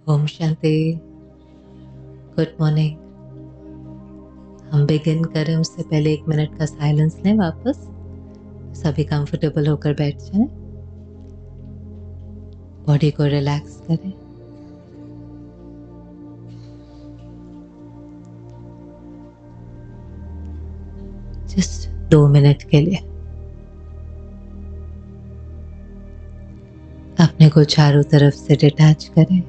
ओम शांति। Good morning. हम begin करें उससे पहले 1 मिनट का साइलेंस लें वापस। सभी कंफर्टेबल होकर बैठ जाएं, बॉडी को रिलैक्स करें। जस्ट 2 मिनट के लिए अपने को चारों तरफ से डिटैच करें,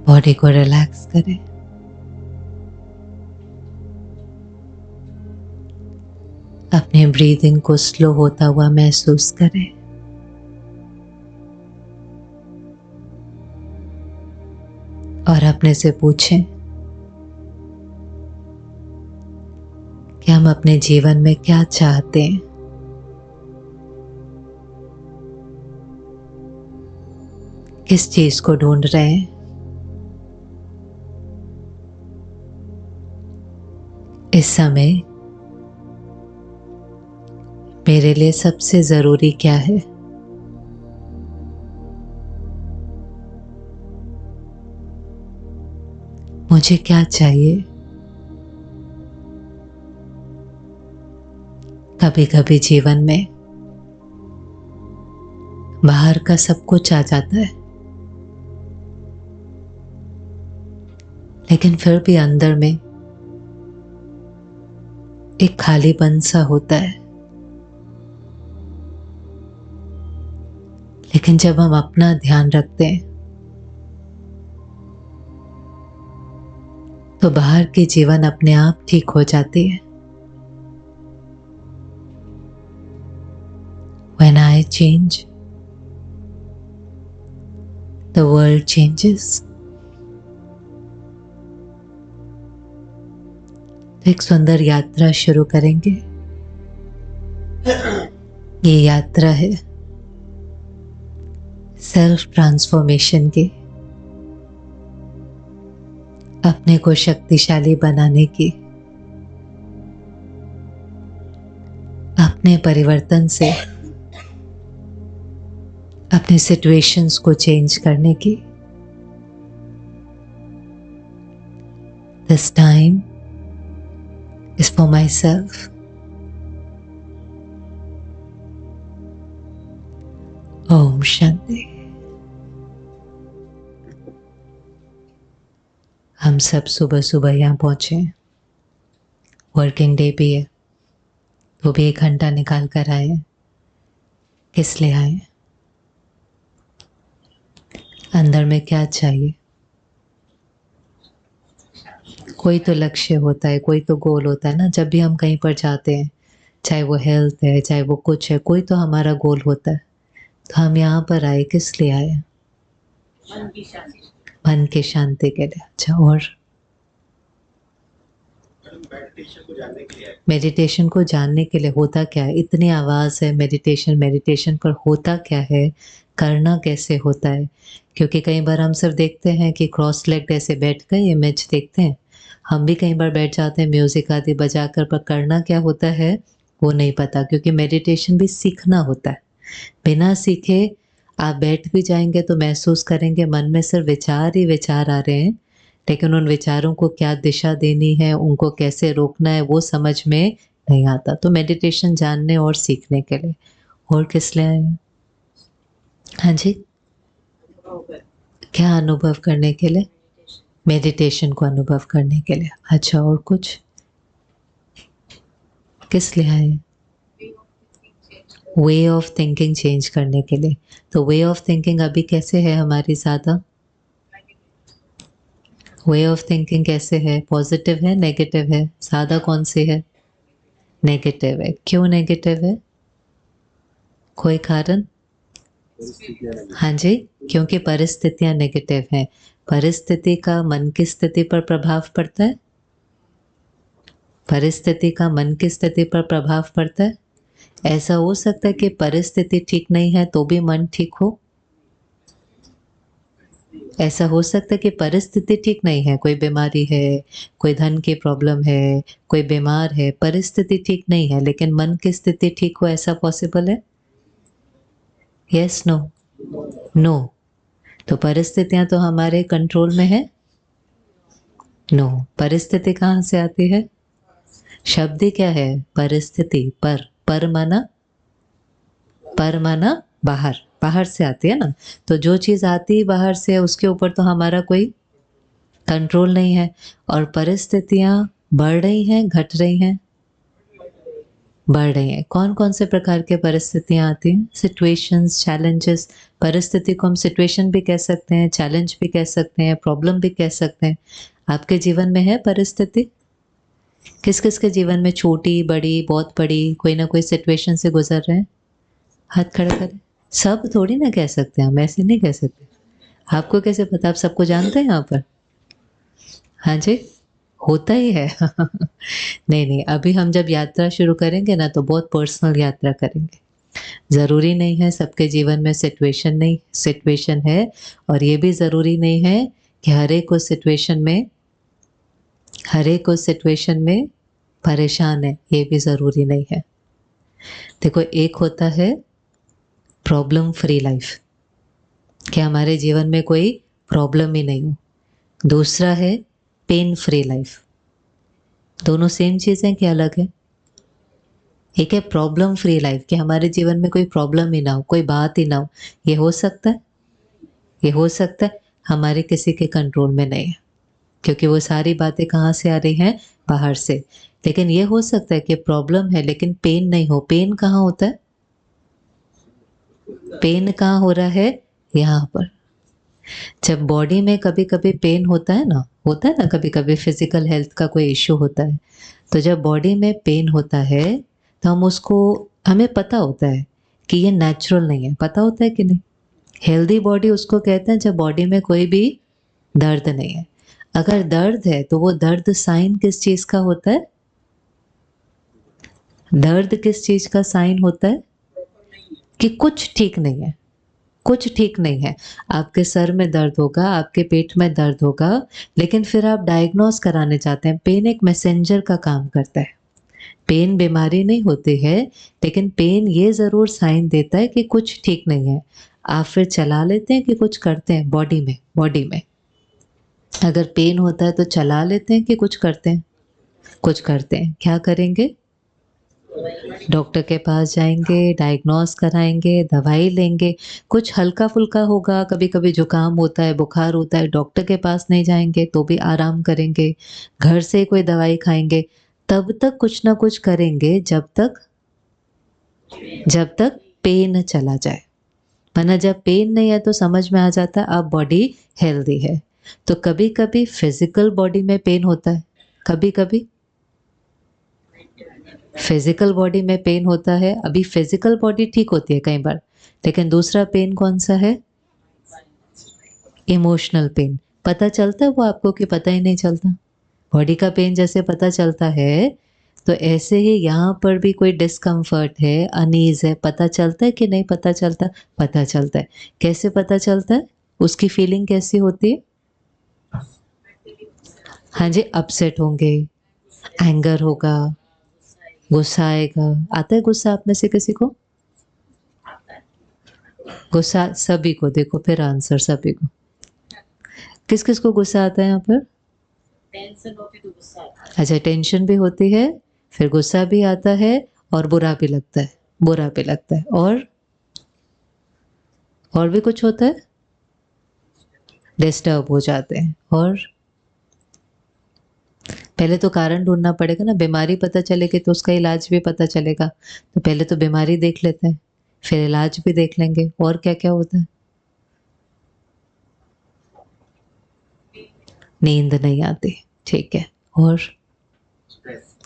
बॉडी को रिलैक्स करें। अपने ब्रीदिंग को स्लो होता हुआ महसूस करें। और अपने से पूछें कि हम अपने जीवन में क्या चाहते हैं। किस चीज को ढूंढ रहे हैं। इस समय मेरे लिए सबसे जरूरी क्या है। मुझे क्या चाहिए। कभी कभी जीवन में बाहर का सब कुछ आ जाता है, लेकिन फिर भी अंदर में एक खालीपन सा होता है। लेकिन जब हम अपना ध्यान रखते हैं तो बाहर के जीवन अपने आप ठीक हो जाती है। When I change, the world changes. तो एक सुंदर यात्रा शुरू करेंगे। ये यात्रा है सेल्फ ट्रांसफॉर्मेशन की, अपने को शक्तिशाली बनाने की, अपने परिवर्तन से अपने सिचुएशंस को चेंज करने की। This time is for myself. Om Shanti. हम सब सुबह सुबह यहाँ पहुंचे। वर्किंग डे भी है, तो भी 1 घंटा निकाल कर आए। किस लिए आए। अंदर में क्या चाहिए। कोई तो लक्ष्य होता है, कोई तो गोल होता है ना। जब भी हम कहीं पर जाते हैं, चाहे वो हेल्थ है, चाहे वो कुछ है, कोई तो हमारा गोल होता है। तो हम यहाँ पर आए, किस लिए आए। मन की शांति के लिए। अच्छा, और मेडिटेशन को जानने के लिए होता क्या है। इतनी आवाज है मेडिटेशन मेडिटेशन पर, होता क्या है, करना कैसे होता है। क्योंकि कई बार हम सिर्फ देखते हैं कि क्रॉस लेग ऐसे बैठ गए, इमेज देखते हैं। हम भी कई बार बैठ जाते हैं म्यूजिक आदि बजाकर, पर करना क्या होता है वो नहीं पता। क्योंकि मेडिटेशन भी सीखना होता है। बिना सीखे आप बैठ भी जाएंगे तो महसूस करेंगे मन में सिर्फ विचार ही विचार आ रहे हैं, लेकिन उन विचारों को क्या दिशा देनी है, उनको कैसे रोकना है, वो समझ में नहीं आता। तो मेडिटेशन जानने और सीखने के लिए। और किस लिए आए हैं। हाँ जी, क्या अनुभव करने के लिए। मेडिटेशन को अनुभव करने के लिए। अच्छा, और कुछ किस लिए आए हैं। वे ऑफ थिंकिंग चेंज करने के लिए। तो वे ऑफ थिंकिंग अभी कैसे है हमारी। ज़्यादा वे ऑफ थिंकिंग कैसे है, पॉजिटिव है नेगेटिव है। ज़्यादा कौन सी है, नेगेटिव है। क्यों नेगेटिव है, कोई कारण। हाँ जी, क्योंकि परिस्थितियां नेगेटिव हैं। परिस्थिति का मन की स्थिति पर प्रभाव पड़ता है। परिस्थिति का मन की स्थिति पर प्रभाव पड़ता है। ऐसा हो सकता है कि परिस्थिति ठीक नहीं है तो भी मन ठीक हो। ऐसा हो सकता है कि परिस्थिति ठीक नहीं है, कोई बीमारी है, कोई धन की प्रॉब्लम है, कोई बीमार है, परिस्थिति ठीक नहीं है, लेकिन मन की स्थिति ठीक हो। ऐसा पॉसिबल है। Yes no? नो। तो परिस्थितियां तो हमारे कंट्रोल में है? नो। परिस्थिति कहाँ से आती है? शब्द ही क्या है? परिस्थिति। पर माना, पर माना बाहर, बाहर से आती है ना। तो जो चीज आती है बाहर से उसके ऊपर तो हमारा कोई कंट्रोल नहीं है। और परिस्थितियां बढ़ रही हैं, घट रही हैं? बढ़ रही हैं। कौन कौन से प्रकार के परिस्थितियां आती हैं? Situations, challenges. परिस्थिति को हम सिचुएशन भी कह सकते हैं, चैलेंज भी कह सकते हैं, प्रॉब्लम भी कह सकते हैं। आपके जीवन में है परिस्थिति? किस किस के जीवन में छोटी बड़ी बहुत बड़ी कोई ना कोई सिचुएशन से गुजर रहे हैं? हाथ खड़ा करें। सब थोड़ी ना कह सकते हैं हम, ऐसे नहीं कह सकते। आपको कैसे पता? आप सबको जानते हैं यहाँ पर? हाँ जी, होता ही है। नहीं नहीं, अभी हम जब यात्रा शुरू करेंगे ना तो बहुत पर्सनल यात्रा करेंगे। जरूरी नहीं है सबके जीवन में सिचुएशन नहीं सिचुएशन है। और ये भी जरूरी नहीं है कि हर एक उस सिचुएशन में परेशान है, ये भी जरूरी नहीं है। देखो, एक होता है प्रॉब्लम फ्री लाइफ, कि हमारे जीवन में कोई प्रॉब्लम ही नहीं हो। दूसरा है पेन फ्री लाइफ। दोनों सेम चीजें क्या अलग है? एक है प्रॉब्लम फ्री लाइफ, कि हमारे जीवन में कोई प्रॉब्लम ही ना हो, कोई बात ही ना हो। ये हो सकता है? ये हो सकता है? हमारे किसी के कंट्रोल में नहीं है, क्योंकि वो सारी बातें कहाँ से आ रही हैं? बाहर से। लेकिन ये हो सकता है कि प्रॉब्लम है लेकिन पेन नहीं हो। पेन कहाँ होता है? पेन कहाँ हो रहा है? यहाँ पर। जब बॉडी में कभी कभी पेन होता है ना, कभी कभी फिजिकल हेल्थ का कोई इश्यू होता है। तो जब बॉडी में पेन होता है तो हमें पता होता है कि ये नेचुरल नहीं है। पता होता है कि नहीं? हेल्दी बॉडी उसको कहते हैं जब बॉडी में कोई भी दर्द नहीं है। अगर दर्द है तो वो दर्द साइन किस चीज का होता है? दर्द किस चीज का साइन होता है? कि कुछ ठीक नहीं है। कुछ ठीक नहीं है। आपके सर में दर्द होगा, आपके पेट में दर्द होगा, लेकिन फिर आप डायग्नोस कराने जाते हैं। पेन एक मैसेंजर का काम करता है। पेन बीमारी नहीं होती है, लेकिन पेन ये जरूर साइन देता है कि कुछ ठीक नहीं है। आप फिर चला लेते हैं कि कुछ करते हैं बॉडी में? अगर पेन होता है तो चला लेते हैं कि कुछ करते हैं? कुछ करते हैं। क्या करेंगे? डॉक्टर के पास जाएंगे, डायग्नोस कराएंगे, दवाई लेंगे। कुछ हल्का फुल्का होगा, कभी कभी जुकाम होता है, बुखार होता है, डॉक्टर के पास नहीं जाएंगे तो भी आराम करेंगे। घर से कोई दवाई खाएंगे। तब तक कुछ ना कुछ करेंगे जब तक पेन चला जाए। वरना जब पेन नहीं है तो समझ में आ जाता है अब बॉडी हेल्दी है। तो कभी कभी फिजिकल बॉडी में पेन होता है, कभी कभी फिजिकल बॉडी में पेन होता है। अभी फिजिकल बॉडी ठीक होती है कई बार, लेकिन दूसरा पेन कौन सा है? Emotional pain. पता चलता है वो आपको कि पता ही नहीं चलता? बॉडी का पेन जैसे पता चलता है, तो ऐसे ही यहाँ पर भी कोई डिस्कम्फर्ट है, अनईज है, पता चलता है कि नहीं पता चलता? पता चलता है। कैसे पता चलता है? उसकी फीलिंग कैसी होती है? हाँ जी, अपसेट होंगे, एंगर होगा, गुस्सा आएगा। आता है गुस्सा आप में से किसी को? गुस्सा सभी को। देखो फिर आंसर सभी को। किस किस को गुस्सा आता है यहाँ पर? टेंशन होती तो गुस्सा आता है। अच्छा, टेंशन भी होती है, फिर गुस्सा भी आता है, और बुरा भी लगता है। बुरा भी लगता है, और भी कुछ होता है? डिस्टर्ब हो जाते हैं। और पहले तो कारण ढूंढना पड़ेगा ना। बीमारी पता चलेगी तो उसका इलाज भी पता चलेगा। तो पहले तो बीमारी देख लेते हैं, फिर इलाज भी देख लेंगे। और क्या क्या होता है? नींद नहीं आती, ठीक है। और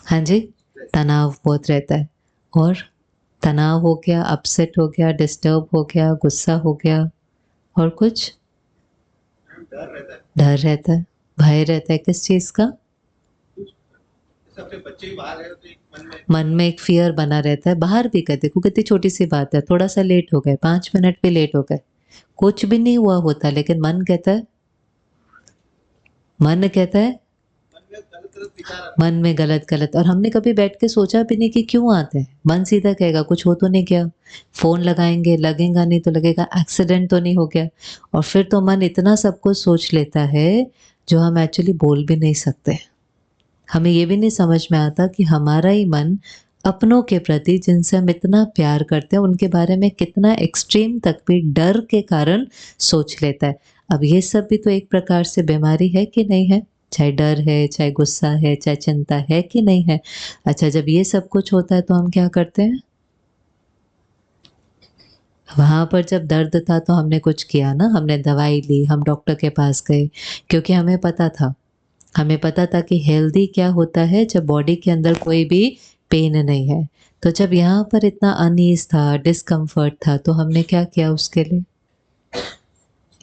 हाँ जी, तनाव बहुत रहता है। और तनाव हो गया, अपसेट हो गया, डिस्टर्ब हो गया, गुस्सा हो गया। और कुछ? डर रहता है, भय रहता है। किस चीज का? सबसे बच्चे ही बाहर है तो एक मन में एक फियर बना रहता है। बाहर भी कहते, देखो कितनी छोटी सी बात है, थोड़ा सा लेट हो गए, 5 मिनट भी लेट हो गए, कुछ भी नहीं हुआ होता, लेकिन मन कहता है मन में गलत गलत, और हमने कभी बैठ के सोचा भी नहीं कि क्यों आते हैं। मन सीधा कहेगा कुछ हो तो नहीं गया, फोन लगाएंगे, लगेगा नहीं तो लगेगा एक्सीडेंट तो नहीं हो गया, और फिर तो मन इतना सब कुछ सोच लेता है जो हम एक्चुअली बोल भी नहीं सकते। हमें ये भी नहीं समझ में आता कि हमारा ही मन अपनों के प्रति जिनसे हम इतना प्यार करते हैं उनके बारे में कितना एक्सट्रीम तक भी डर के कारण सोच लेता है। अब ये सब भी तो एक प्रकार से बीमारी है कि नहीं है? चाहे डर है, चाहे गुस्सा है, चाहे चिंता है कि नहीं है? अच्छा, जब ये सब कुछ होता है तो हम क्या करते हैं? वहाँ पर जब दर्द था तो हमने कुछ किया ना, हमने दवाई ली, हम डॉक्टर के पास गए, क्योंकि हमें पता था कि हेल्दी क्या होता है जब बॉडी के अंदर कोई भी पेन नहीं है। तो जब यहाँ पर इतना अनईज था, डिस्कम्फर्ट था, तो हमने क्या किया उसके लिए?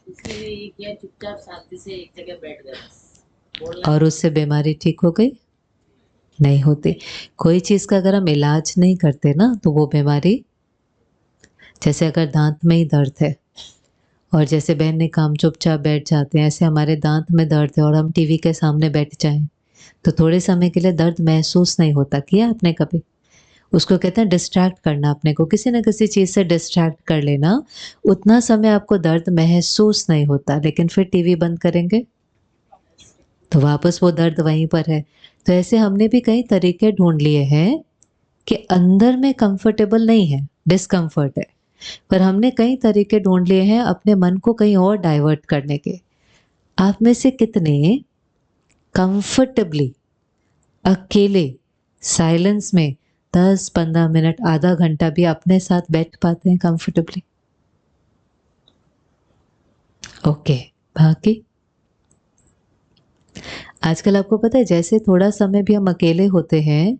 उसके लिए ये किया, चुपचाप शांति से एक जगह बैठ गए बस। और उससे बीमारी ठीक हो गई? नहीं होती। कोई चीज़ का अगर हम इलाज नहीं करते ना तो वो बीमारी, जैसे अगर दाँत में ही दर्द है और जैसे बहन ने कहा हम चुपचाप बैठ जाते हैं, ऐसे हमारे दाँत में दर्द है और हम टीवी के सामने बैठ जाएँ, तो थोड़े समय के लिए दर्द महसूस नहीं होता। किया आपने कभी? उसको कहते हैं डिस्ट्रैक्ट करना अपने को, किसी न किसी चीज़ से डिस्ट्रैक्ट कर लेना, उतना समय आपको दर्द महसूस नहीं होता, लेकिन फिर टीवी बंद करेंगे, तो वापस वो दर्द वहीं पर है। तो ऐसे हमने भी कई तरीके ढूँढ लिए हैं कि अंदर में कंफर्टेबल नहीं है, डिस्कम्फर्ट है, पर हमने कई तरीके ढूँढ लिए हैं अपने मन को कहीं और डाइवर्ट करने के। आप में से कितने कंफर्टेबली अकेले साइलेंस में 10-15 मिनट, आधा घंटा भी अपने साथ बैठ पाते हैं कंफर्टेबली? ओके, बाकी आजकल आपको पता है जैसे थोड़ा समय भी हम अकेले होते हैं,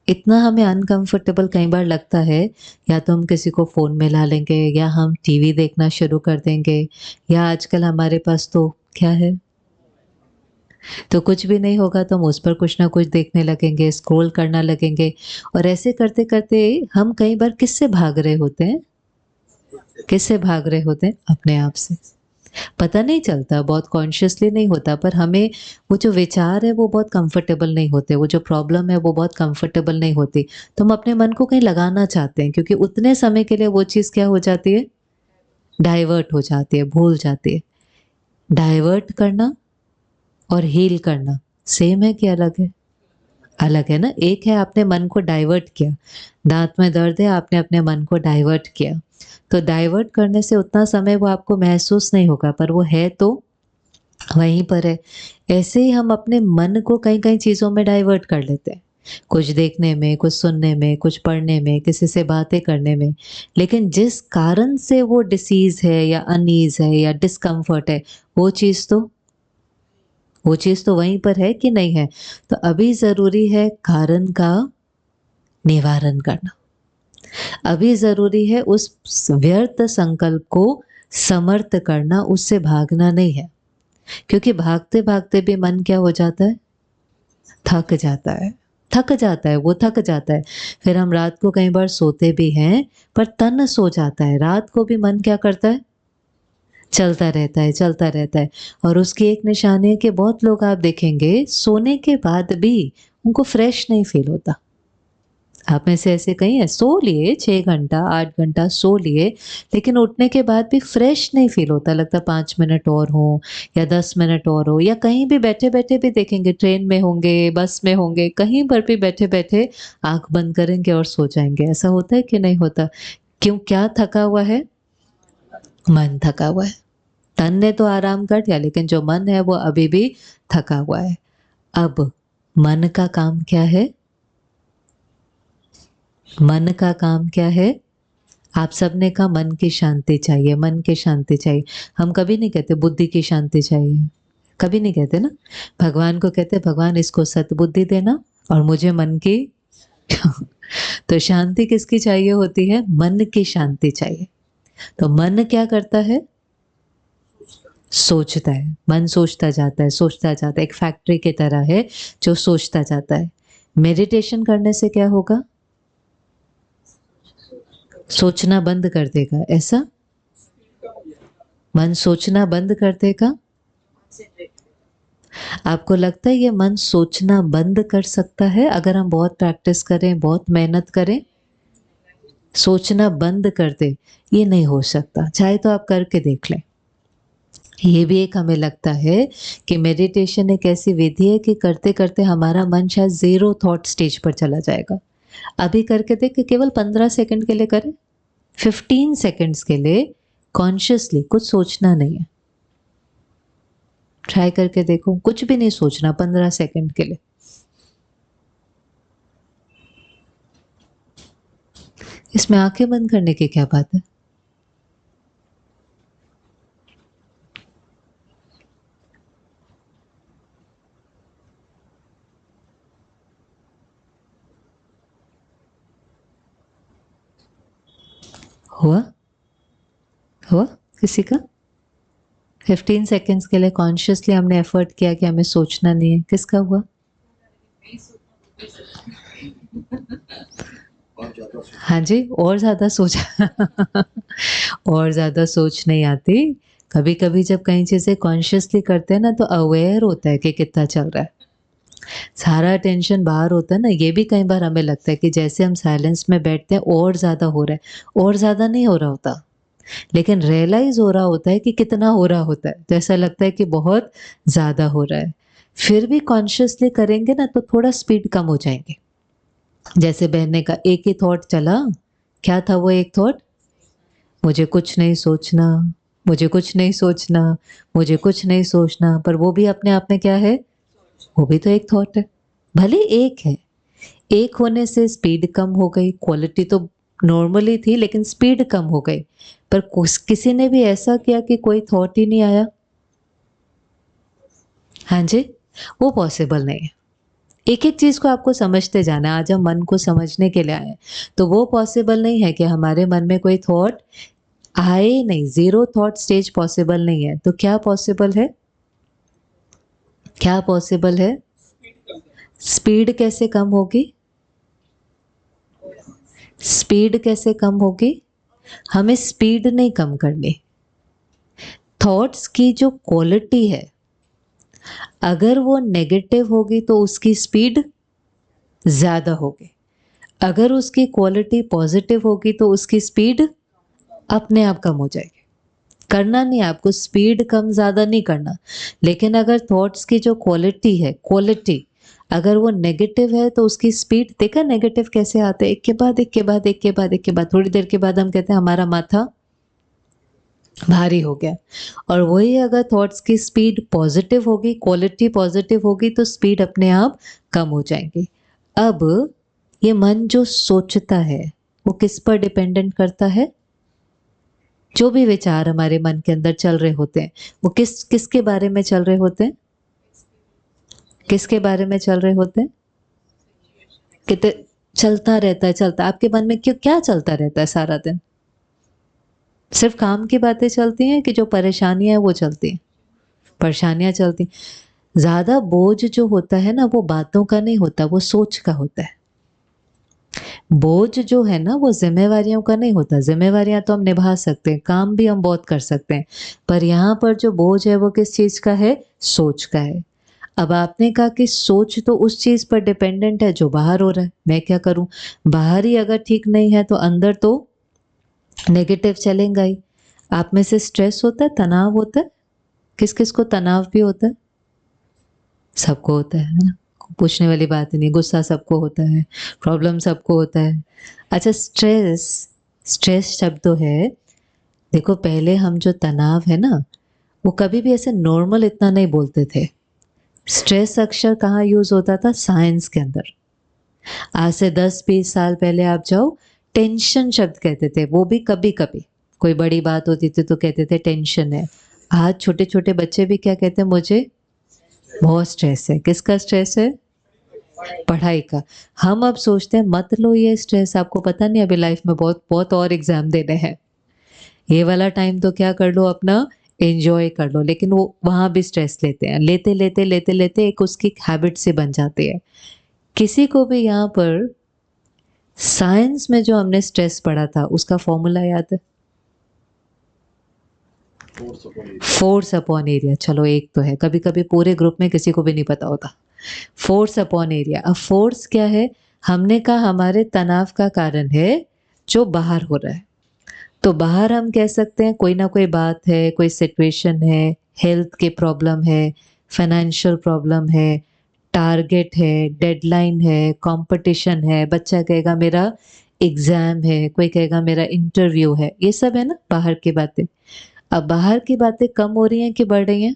इतना हमें अनकंफर्टेबल कई बार लगता है, या तो हम किसी को फ़ोन मिला लेंगे या हम टीवी देखना शुरू कर देंगे, या आजकल हमारे पास तो क्या है, तो कुछ भी नहीं होगा तो हम उस पर कुछ ना कुछ देखने लगेंगे, स्क्रॉल करना लगेंगे, और ऐसे करते-करते हम कई बार किससे भाग रहे होते हैं? किससे भाग रहे होते हैं? अपने आप से। पता नहीं चलता, बहुत कॉन्शियसली नहीं होता, पर हमें वो जो विचार है वो बहुत कंफर्टेबल नहीं होते, वो जो प्रॉब्लम है वो बहुत कंफर्टेबल नहीं होती। तो हम अपने मन को कहीं लगाना चाहते हैं, क्योंकि उतने समय के लिए वो चीज़ क्या हो जाती है? डाइवर्ट हो जाती है, भूल जाती है। डाइवर्ट करना और हील करना सेम है कि अलग है? अलग है ना। एक है आपने मन को डाइवर्ट किया, दाँत में दर्द है, आपने अपने मन को डाइवर्ट किया। तो डाइवर्ट करने से उतना समय वो आपको महसूस नहीं होगा, पर वो है तो वहीं पर है। ऐसे ही हम अपने मन को कई-कई चीज़ों में डाइवर्ट कर लेते हैं। कुछ देखने में, कुछ सुनने में, कुछ पढ़ने में, किसी से बातें करने में। लेकिन जिस कारण से वो डिसीज़ है या अनईज़ है या डिस्कम्फर्ट है, वो चीज़ तो वहीं पर है कि नहीं है? तो अभी ज़रूरी है कारण का निवारण करना। अभी ज़रूरी है उस व्यर्थ संकल्प को समर्थ करना, उससे भागना नहीं है। क्योंकि भागते-भागते भी मन क्या हो जाता है? थक जाता है। थक जाता है, वो थक जाता है। फिर हम रात को कई बार सोते भी हैं, पर तन सो जाता है। रात को भी मन क्या करता है? चलता रहता है, चलता रहता है। और उसकी एक निशानी है कि बहुत लोग आप देखेंगे, सोने के बाद भी उनको फ्रेश नहीं फ़ील होता। आप में से ऐसे कई हैं, सो लिए 6 घंटा, 8 घंटा सो लिए, लेकिन उठने के बाद भी फ्रेश नहीं फ़ील होता, लगता 5 मिनट और हों या 10 मिनट और हो, या कहीं भी बैठे-बैठे भी देखेंगे, ट्रेन में होंगे, बस में होंगे, कहीं पर भी बैठे-बैठे आँख बंद करेंगे और सो जाएँगे। ऐसा होता है कि नहीं होता? क्यों, क्या थका हुआ है? मन थका हुआ है। तन ने तो आराम कर लिया, लेकिन जो मन है वो अभी भी थका हुआ है। अब मन का काम क्या है? मन का काम क्या है? आप सबने कहा मन की शांति चाहिए, मन की शांति चाहिए। हम कभी नहीं कहते बुद्धि की शांति चाहिए, कभी नहीं कहते ना। भगवान को कहते भगवान इसको सद्बुद्धि देना और मुझे मन की तो शांति किसकी चाहिए होती है? मन की शांति चाहिए। तो मन क्या करता है? सोचता है। मन सोचता जाता है, सोचता जाता है, एक फैक्ट्री की तरह है जो सोचता जाता है। मेडिटेशन करने से क्या होगा? सोचना बंद कर देगा, ऐसा? मन सोचना बंद कर देगा, आपको लगता है ये मन सोचना बंद कर सकता है अगर हम बहुत प्रैक्टिस करें, बहुत मेहनत करें? सोचना बंद कर दे, ये नहीं हो सकता। चाहे तो आप करके देख लें। ये भी एक हमें लगता है कि मेडिटेशन एक ऐसी विधि है कि करते-करते हमारा मन शायद ज़ीरो थॉट स्टेज पर चला जाएगा। अभी करके देखें, केवल 15 सेकंड के लिए करें। 15 सेकंड्स के लिए कॉन्शियसली कुछ सोचना नहीं है। ट्राई करके देखो, कुछ भी नहीं सोचना 15 सेकंड के लिए। इसमें आंखें बंद करने की क्या बात है? हुआ? हुआ किसी का? 15 सेकंड्स के लिए कॉन्शियसली हमने एफर्ट किया कि हमें सोचना नहीं है। किसका हुआ? हाँ जी, और ज़्यादा सोचा और ज़्यादा सोच नहीं आती। कभी-कभी जब कई चीज़ें कॉन्शियसली करते हैं ना तो अवेयर होता है कि कितना चल रहा है। सारा टेंशन बाहर होता है ना, ये भी कई बार हमें लगता है कि जैसे हम साइलेंस में बैठते हैं और ज़्यादा हो रहा है, और ज़्यादा नहीं हो रहा होता। लेकिन रियलाइज़ हो रहा होता है कि कितना हो रहा होता है। तो ऐसा लगता है कि बहुत ज़्यादा हो रहा है। फिर भी कॉन्शियसली करेंगे ना तो थोड़ा स्पीड कम हो जाएँगे। जैसे बहने का एक ही थॉट चला, क्या था वो एक थॉट? मुझे कुछ नहीं सोचना, मुझे कुछ नहीं सोचना, मुझे कुछ नहीं सोचना, पर वो भी अपने आप में क्या है? वो भी तो एक थॉट है। भले एक है, एक होने से स्पीड कम हो गई, क्वालिटी तो नॉर्मल ही थी लेकिन स्पीड कम हो गई। पर किसी ने भी ऐसा किया कि कोई थॉट ही नहीं आया? हाँ जी, वो पॉसिबल नहीं है। एक-एक चीज़ को आपको समझते जाना है, आज हम मन को समझने के लिए आए हैं। तो वो पॉसिबल नहीं है कि हमारे मन में कोई थॉट आए ही नहीं, ज़ीरो थॉट स्टेज पॉसिबल नहीं है। तो क्या पॉसिबल है? क्या पॉसिबल है? स्पीड कैसे कम होगी? स्पीड कैसे कम होगी? हमें स्पीड नहीं कम करनी। थॉट्स की जो क्वालिटी है, अगर वो नेगेटिव होगी तो उसकी स्पीड ज़्यादा होगी। अगर उसकी क्वालिटी पॉजिटिव होगी तो उसकी स्पीड अपने आप कम हो जाएगी। करना नहीं है आपको, स्पीड कम ज़्यादा नहीं करना। लेकिन अगर थॉट्स की जो क्वालिटी है, क्वालिटी अगर वो नेगेटिव है तो उसकी स्पीड, देखा नेगेटिव कैसे आते हैं? एक के बाद एक के बाद एक के बाद एक के बाद, थोड़ी देर के बाद हम कहते हैं हमारा माथा भारी हो गया। और वही अगर थॉट्स की स्पीड पॉजिटिव होगी, क्वालिटी पॉजिटिव होगी तो स्पीड अपने आप कम हो जाएगी। अब ये मन जो सोचता है वो किस पर डिपेंडेंट करता है? जो भी विचार हमारे मन के अंदर चल रहे होते हैं वो किसके बारे में चल रहे होते हैं? किसके बारे में चल रहे होते हैं? कितने चलता रहता है, चलता आपके मन में क्यों क्या चलता रहता है सारा दिन? सिर्फ काम की बातें चलती हैं कि जो परेशानियां हैं वो चलती हैं? परेशानियां चलती। ज्यादा बोझ जो होता है ना वो बातों का नहीं होता, वो सोच का होता है। बोझ जो है ना वो जिम्मेवारियों का नहीं होता। जिम्मेवारियां तो हम निभा सकते हैं, काम भी हम बहुत कर सकते हैं, पर यहाँ पर जो बोझ है वो किस चीज का है? सोच का है। अब आपने कहा कि सोच तो उस चीज पर डिपेंडेंट है जो बाहर हो रहा है, मैं क्या करूं? बाहर ही अगर ठीक नहीं है तो अंदर तो नेगेटिव चलेगा ही। आप में से स्ट्रेस होता है, तनाव होता है? किस किस को तनाव भी होता है? सबको होता है ना? पूछने वाली बात ही नहीं। गुस्सा सबको होता है, प्रॉब्लम सबको होता है। अच्छा, स्ट्रेस, स्ट्रेस शब्द तो है, देखो पहले हम जो तनाव है ना वो कभी भी ऐसे नॉर्मल इतना नहीं बोलते थे। स्ट्रेस अक्षर कहाँ यूज होता था? साइंस के अंदर। आज से 10-20 साल पहले आप जाओ, टेंशन शब्द कहते थे, वो भी कभी कभी कोई बड़ी बात होती थी तो कहते थे टेंशन है। आज छोटे छोटे बच्चे भी क्या कहते हैं? मुझे बहुत स्ट्रेस है। किसका स्ट्रेस है? पढ़ाई का। हम अब सोचते हैं मत लो ये स्ट्रेस, आपको पता नहीं अभी लाइफ में बहुत बहुत और एग्जाम देने हैं, ये वाला टाइम तो क्या कर लो अपना, एंजॉय कर लो। लेकिन वो वहां भी स्ट्रेस लेते हैं, लेते लेते लेते लेते एक उसकी हैबिट से बन जाती है। किसी को भी यहाँ पर साइंस में जो हमने स्ट्रेस पढ़ा था उसका फॉर्मूला याद है? फोर्स अपॉन एरिया, चलो एक तो है, कभी कभी पूरे ग्रुप में किसी को भी नहीं पता होता। Force upon area. अब फोर्स क्या है? हमने कहा हमारे तनाव का कारण है जो बाहर हो रहा है। तो बाहर हम कह सकते हैं कोई ना कोई बात है, कोई सिचुएशन है, हेल्थ के प्रॉब्लम है, फाइनेंशियल प्रॉब्लम है, टारगेट है, डेडलाइन है, कंपटीशन है, बच्चा कहेगा मेरा एग्जाम है, कोई कहेगा मेरा इंटरव्यू है, ये सब है ना बाहर की बातें। अब बाहर की बातें कम हो रही हैं कि बढ़ रही हैं?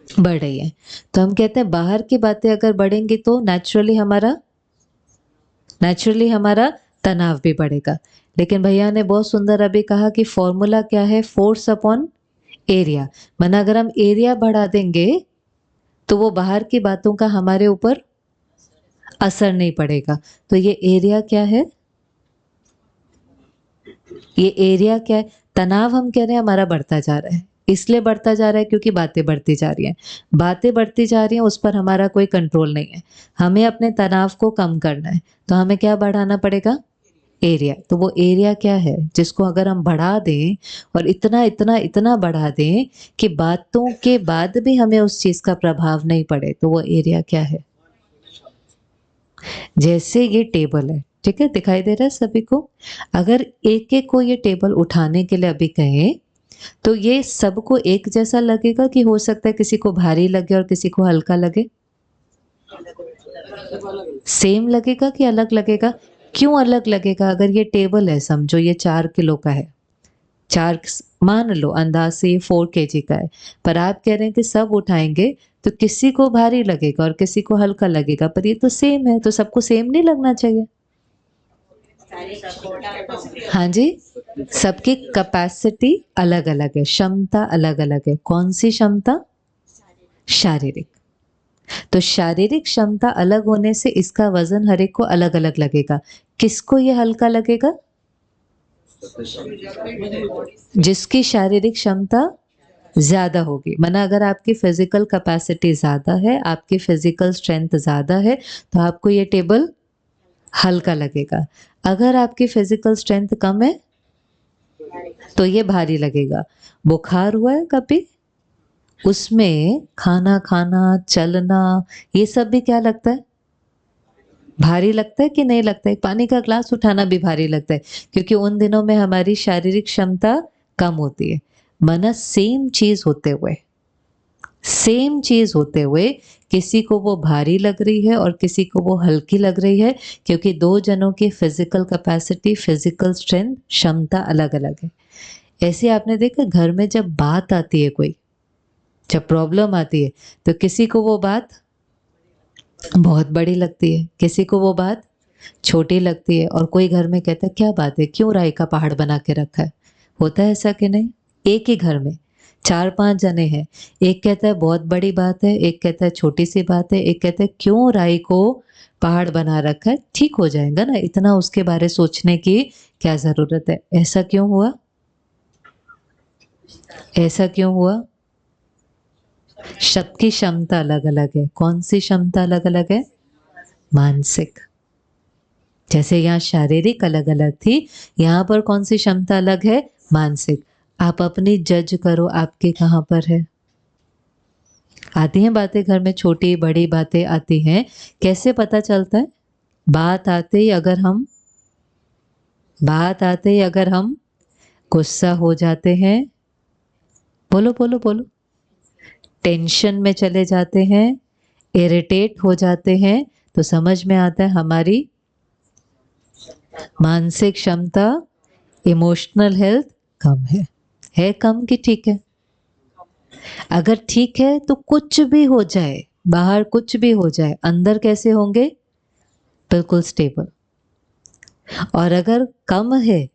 बढ़ रही है। तो हम कहते हैं बाहर की बातें अगर बढ़ेंगी तो नेचुरली हमारा तनाव भी बढ़ेगा। लेकिन भैया ने बहुत सुंदर अभी कहा कि फॉर्मूला क्या है? Force upon area. माना अगर हम एरिया बढ़ा देंगे तो वो बाहर की बातों का हमारे ऊपर असर नहीं पड़ेगा। तो ये एरिया क्या है? ये एरिया क्या है? तनाव हम कह रहे हैं हमारा बढ़ता जा रहा है, इसलिए बढ़ता जा रहा है क्योंकि बातें बढ़ती जा रही हैं। बातें बढ़ती जा रही हैं, उस पर हमारा कोई कंट्रोल नहीं है। हमें अपने तनाव को कम करना है, तो हमें क्या बढ़ाना पड़ेगा? एरिया। तो वो एरिया क्या है जिसको अगर हम बढ़ा दें और इतना इतना इतना बढ़ा दें कि बातों के बाद भी हमें उस चीज का प्रभाव नहीं पड़े, तो वो एरिया क्या है? जैसे ये टेबल है, ठीक है, दिखाई दे रहा है सभी को? अगर एक एक को ये टेबल उठाने के लिए अभी कहें तो ये सबको एक जैसा लगेगा कि हो सकता है किसी को भारी लगे और किसी को हल्का लगे? सेम लगेगा कि अलग लगेगा? क्यों अलग लगेगा? अगर ये टेबल है, समझो ये 4 किलो का है, चार, मान लो अंदाज से ये 4 kg का है, पर आप कह रहे हैं कि सब उठाएंगे तो किसी को भारी लगेगा और किसी को हल्का लगेगा, पर ये तो सेम है, तो सबको सेम नहीं लगना चाहिए? हाँ जी, सबकी कैपेसिटी अलग अलग है, क्षमता अलग अलग है। कौन सी क्षमता? शारीरिक। तो शारीरिक क्षमता अलग होने से इसका वजन हर एक को अलग अलग लगेगा। किसको ये हल्का लगेगा? जिसकी शारीरिक क्षमता ज्यादा होगी। माना अगर आपकी फिजिकल कैपेसिटी ज्यादा है, आपकी फिजिकल स्ट्रेंथ ज्यादा है, तो आपको ये टेबल हल्का लगेगा। अगर आपकी फिजिकल स्ट्रेंथ कम है तो ये भारी लगेगा। बुखार हुआ है कभी? उसमें खाना खाना, चलना, ये सब भी क्या लगता है? भारी लगता है कि नहीं लगता है? पानी का ग्लास उठाना भी भारी लगता है, क्योंकि उन दिनों में हमारी शारीरिक क्षमता कम होती है। माना सेम चीज होते हुए किसी को वो भारी लग रही है और किसी को वो हल्की लग रही है, क्योंकि दो जनों की फिजिकल कैपेसिटी, फिजिकल स्ट्रेंथ, क्षमता अलग अलग है। ऐसे आपने देखा घर में जब बात आती है, कोई जब प्रॉब्लम आती है, तो किसी को वो बात बहुत बड़ी लगती है, किसी को वो बात छोटी लगती है, और कोई घर में कहता है क्या बात है, क्यों राई का पहाड़ बना के रखा है? होता है ऐसा कि नहीं? एक ही घर में 4-5 जने हैं, एक कहता है बहुत बड़ी बात है, एक कहता है छोटी सी बात है, एक कहता है क्यों राई को पहाड़ बना रखा है, ठीक हो जाएगा ना, इतना उसके बारे सोचने की क्या जरूरत है? ऐसा क्यों हुआ? ऐसा क्यों हुआ? सबकी क्षमता अलग अलग है। कौन सी क्षमता अलग अलग है? मानसिक। जैसे यहाँ शारीरिक अलग अलग थी, यहाँ पर कौन सी क्षमता अलग है? मानसिक। आप अपनी जज करो, आपके कहाँ पर है? आती हैं बातें घर में, छोटी बड़ी बातें आती हैं, कैसे पता चलता है? बात आते ही अगर हम गुस्सा हो जाते हैं, बोलो बोलो बोलो, टेंशन में चले जाते हैं, इरिटेट हो जाते हैं, तो समझ में आता है हमारी मानसिक क्षमता, इमोशनल हेल्थ कम है कम कि ठीक है? अगर ठीक है तो कुछ भी हो जाए, बाहर कुछ भी हो जाए, अंदर कैसे होंगे? बिल्कुल स्टेबल। और अगर कम है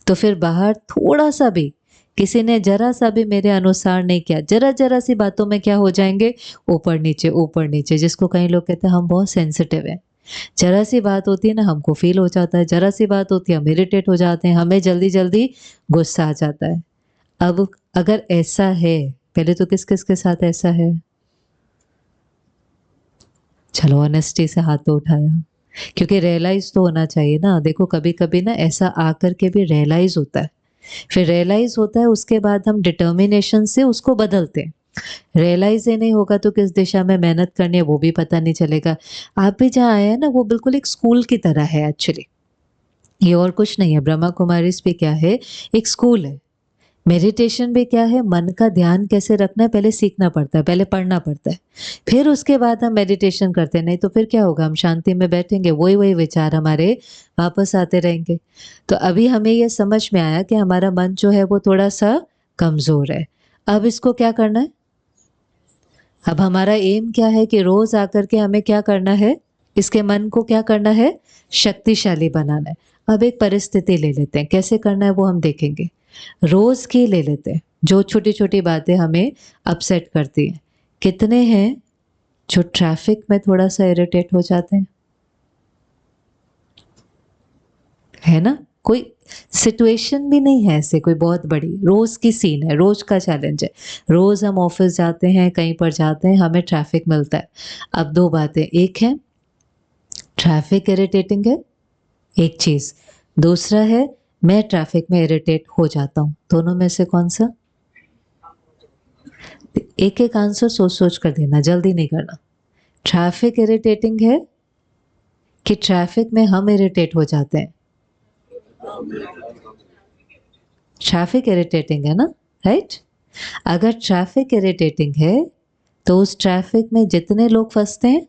तो फिर बाहर थोड़ा सा भी, किसी ने जरा सा भी मेरे अनुसार नहीं किया, जरा जरा सी बातों में क्या हो जाएंगे? ऊपर नीचे ऊपर नीचे, जिसको कई लोग कहते हैं हम बहुत सेंसिटिव हैं। जरा सी बात होती है ना, हमको फील हो जाता है, जरा सी बात होती है हम इरिटेट हो जाते हैं, हमें जल्दी जल्दी गुस्सा आ जाता है। अब अगर ऐसा है, पहले तो किस किस के साथ ऐसा है? चलो ऑनेस्टी से हाथ तो उठाया, क्योंकि रियलाइज तो होना चाहिए ना। देखो कभी कभी ना ऐसा आकर के भी रियलाइज होता है फिर रियलाइज़ होता है, उसके बाद हम डिटर्मिनेशन से उसको बदलते हैं। रियलाइज़ ही नहीं होगा तो किस दिशा में मेहनत करनी है वो भी पता नहीं चलेगा। आप भी जहाँ आए हैं ना वो बिल्कुल एक स्कूल की तरह है एक्चुअली। ये और कुछ नहीं है, ब्रह्मा कुमारीज़ भी क्या है, एक स्कूल है। मेडिटेशन भी क्या है, मन का ध्यान कैसे रखना है पहले सीखना पड़ता है, पहले पढ़ना पड़ता है। फिर उसके बाद हम मेडिटेशन करते हैं, नहीं तो फिर क्या होगा, हम शांति में बैठेंगे, वही-वही विचार हमारे वापस आते रहेंगे। तो अभी हमें ये समझ में आया कि हमारा मन जो है वो थोड़ा-सा कमज़ोर है। अब इसको क्या करना है? अब हमारा एम क्या है कि रोज़ आकर के हमें क्या करना है, इसके मन को क्या करना है, शक्तिशाली बनाना है। अब एक परिस्थिति ले लेते हैं, कैसे करना है वो हम देखेंगे। रोज़ की ले लेते हैं, जो छोटी-छोटी बातें हमें अपसेट करती हैं। कितने हैं जो ट्रैफ़िक में थोड़ा-सा इरिटेट हो जाते हैं? है ना? कोई सिचुएशन भी नहीं है ऐसे कोई बहुत बड़ी, रोज़ की सीन है, रोज़ का चैलेंज है। रोज़ हम ऑफ़िस जाते हैं, कहीं पर जाते हैं, हमें ट्रैफ़िक मिलता है। अब 2 बातें, एक है ट्रैफ़िक इरिटेटिंग है, एक चीज़। दूसरा है मैं ट्रैफ़िक में इरिटेट हो जाता हूँ। दोनों में से कौन-सा? एक-एक आंसर सोच-सोच कर देना, जल्दी नहीं करना। ट्रैफ़िक इरिटेटिंग है कि ट्रैफ़िक में हम इरिटेट हो जाते हैं? ट्रैफ़िक इरिटेटिंग है ना, राइट? अगर ट्रैफ़िक इरिटेटिंग है, तो उस ट्रैफ़िक में जितने लोग फँसते हैं,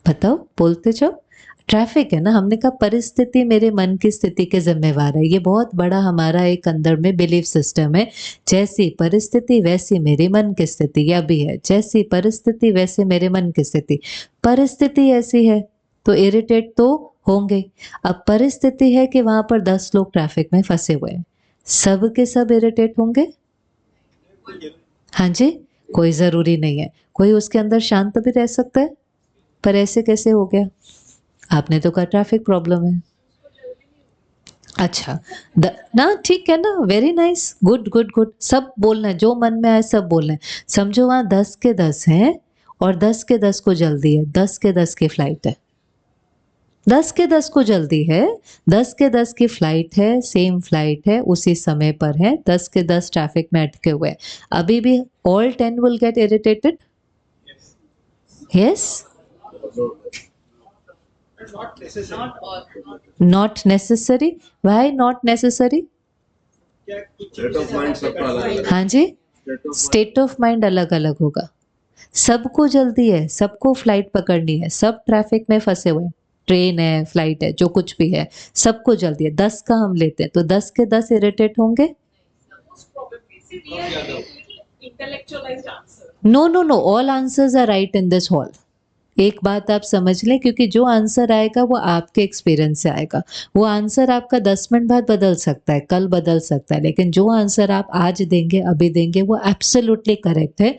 बताओ, बोलते जाओ। ट्रैफ़िक है ना, हमने कहा परिस्थिति मेरे मन की स्थिति के ज़िम्मेवार है। ये बहुत बड़ा हमारा एक अंदर में बिलीफ सिस्टम है। जैसी परिस्थिति वैसी मेरे मन की स्थिति, ये अभी है। जैसी परिस्थिति वैसे मेरे मन की स्थिति। परिस्थिति ऐसी है, तो इरिटेट तो होंगे। अब परिस्थिति है कि वहाँ पर 10 लोग ट्रैफ़िक में फँसे हुए हैं। सब के सब इरिटेट होंगे? हाँ जी? कोई ज़रूरी नहीं है। कोई उसके अंदर शांत भी रह सकता है, पर ऐसे कैसे हो गया? आपने तो कहा ट्रैफ़िक प्रॉब्लम है। अच्छा, द ना ठीक है ना, very nice, good, good, good. सब बोलना है, जो मन में आए सब बोलना है। समझो वहाँ 10 के 10 हैं और 10 के 10 को जल्दी है, 10 के 10 की फ्लाइट है। 10 के 10 को जल्दी है, 10 के 10 की फ्लाइट है, सेम फ्लाइट है, उसी समय पर है, 10 के 10 ट्रैफ़िक में अटके हुए हैं। अभी भी all 10 will get irritated? Yes? Not necessary? Why not necessary? State of mind सबका अलग अलग हाँ जी, स्टेट ऑफ माइंड अलग-अलग होगा। सबको जल्दी है, सबको फ्लाइट पकड़नी है, सब ट्रैफिक में फँसे हुए हैं। ट्रेन है, फ्लाइट है, जो कुछ भी है, सबको जल्दी है। 10 का हम लेते हैं, तो 10 के 10 इरिटेट होंगे? intellectualized answer. No, no, no, all answers are right in this hall. एक बात आप समझ लें, क्योंकि जो आंसर आएगा वो आपके एक्सपीरियंस से आएगा। वो आंसर आपका 10 मिनट बाद बदल सकता है, कल बदल सकता है, लेकिन जो आंसर आप आज देंगे, अभी देंगे, वो एब्सोल्युटली करेक्ट है।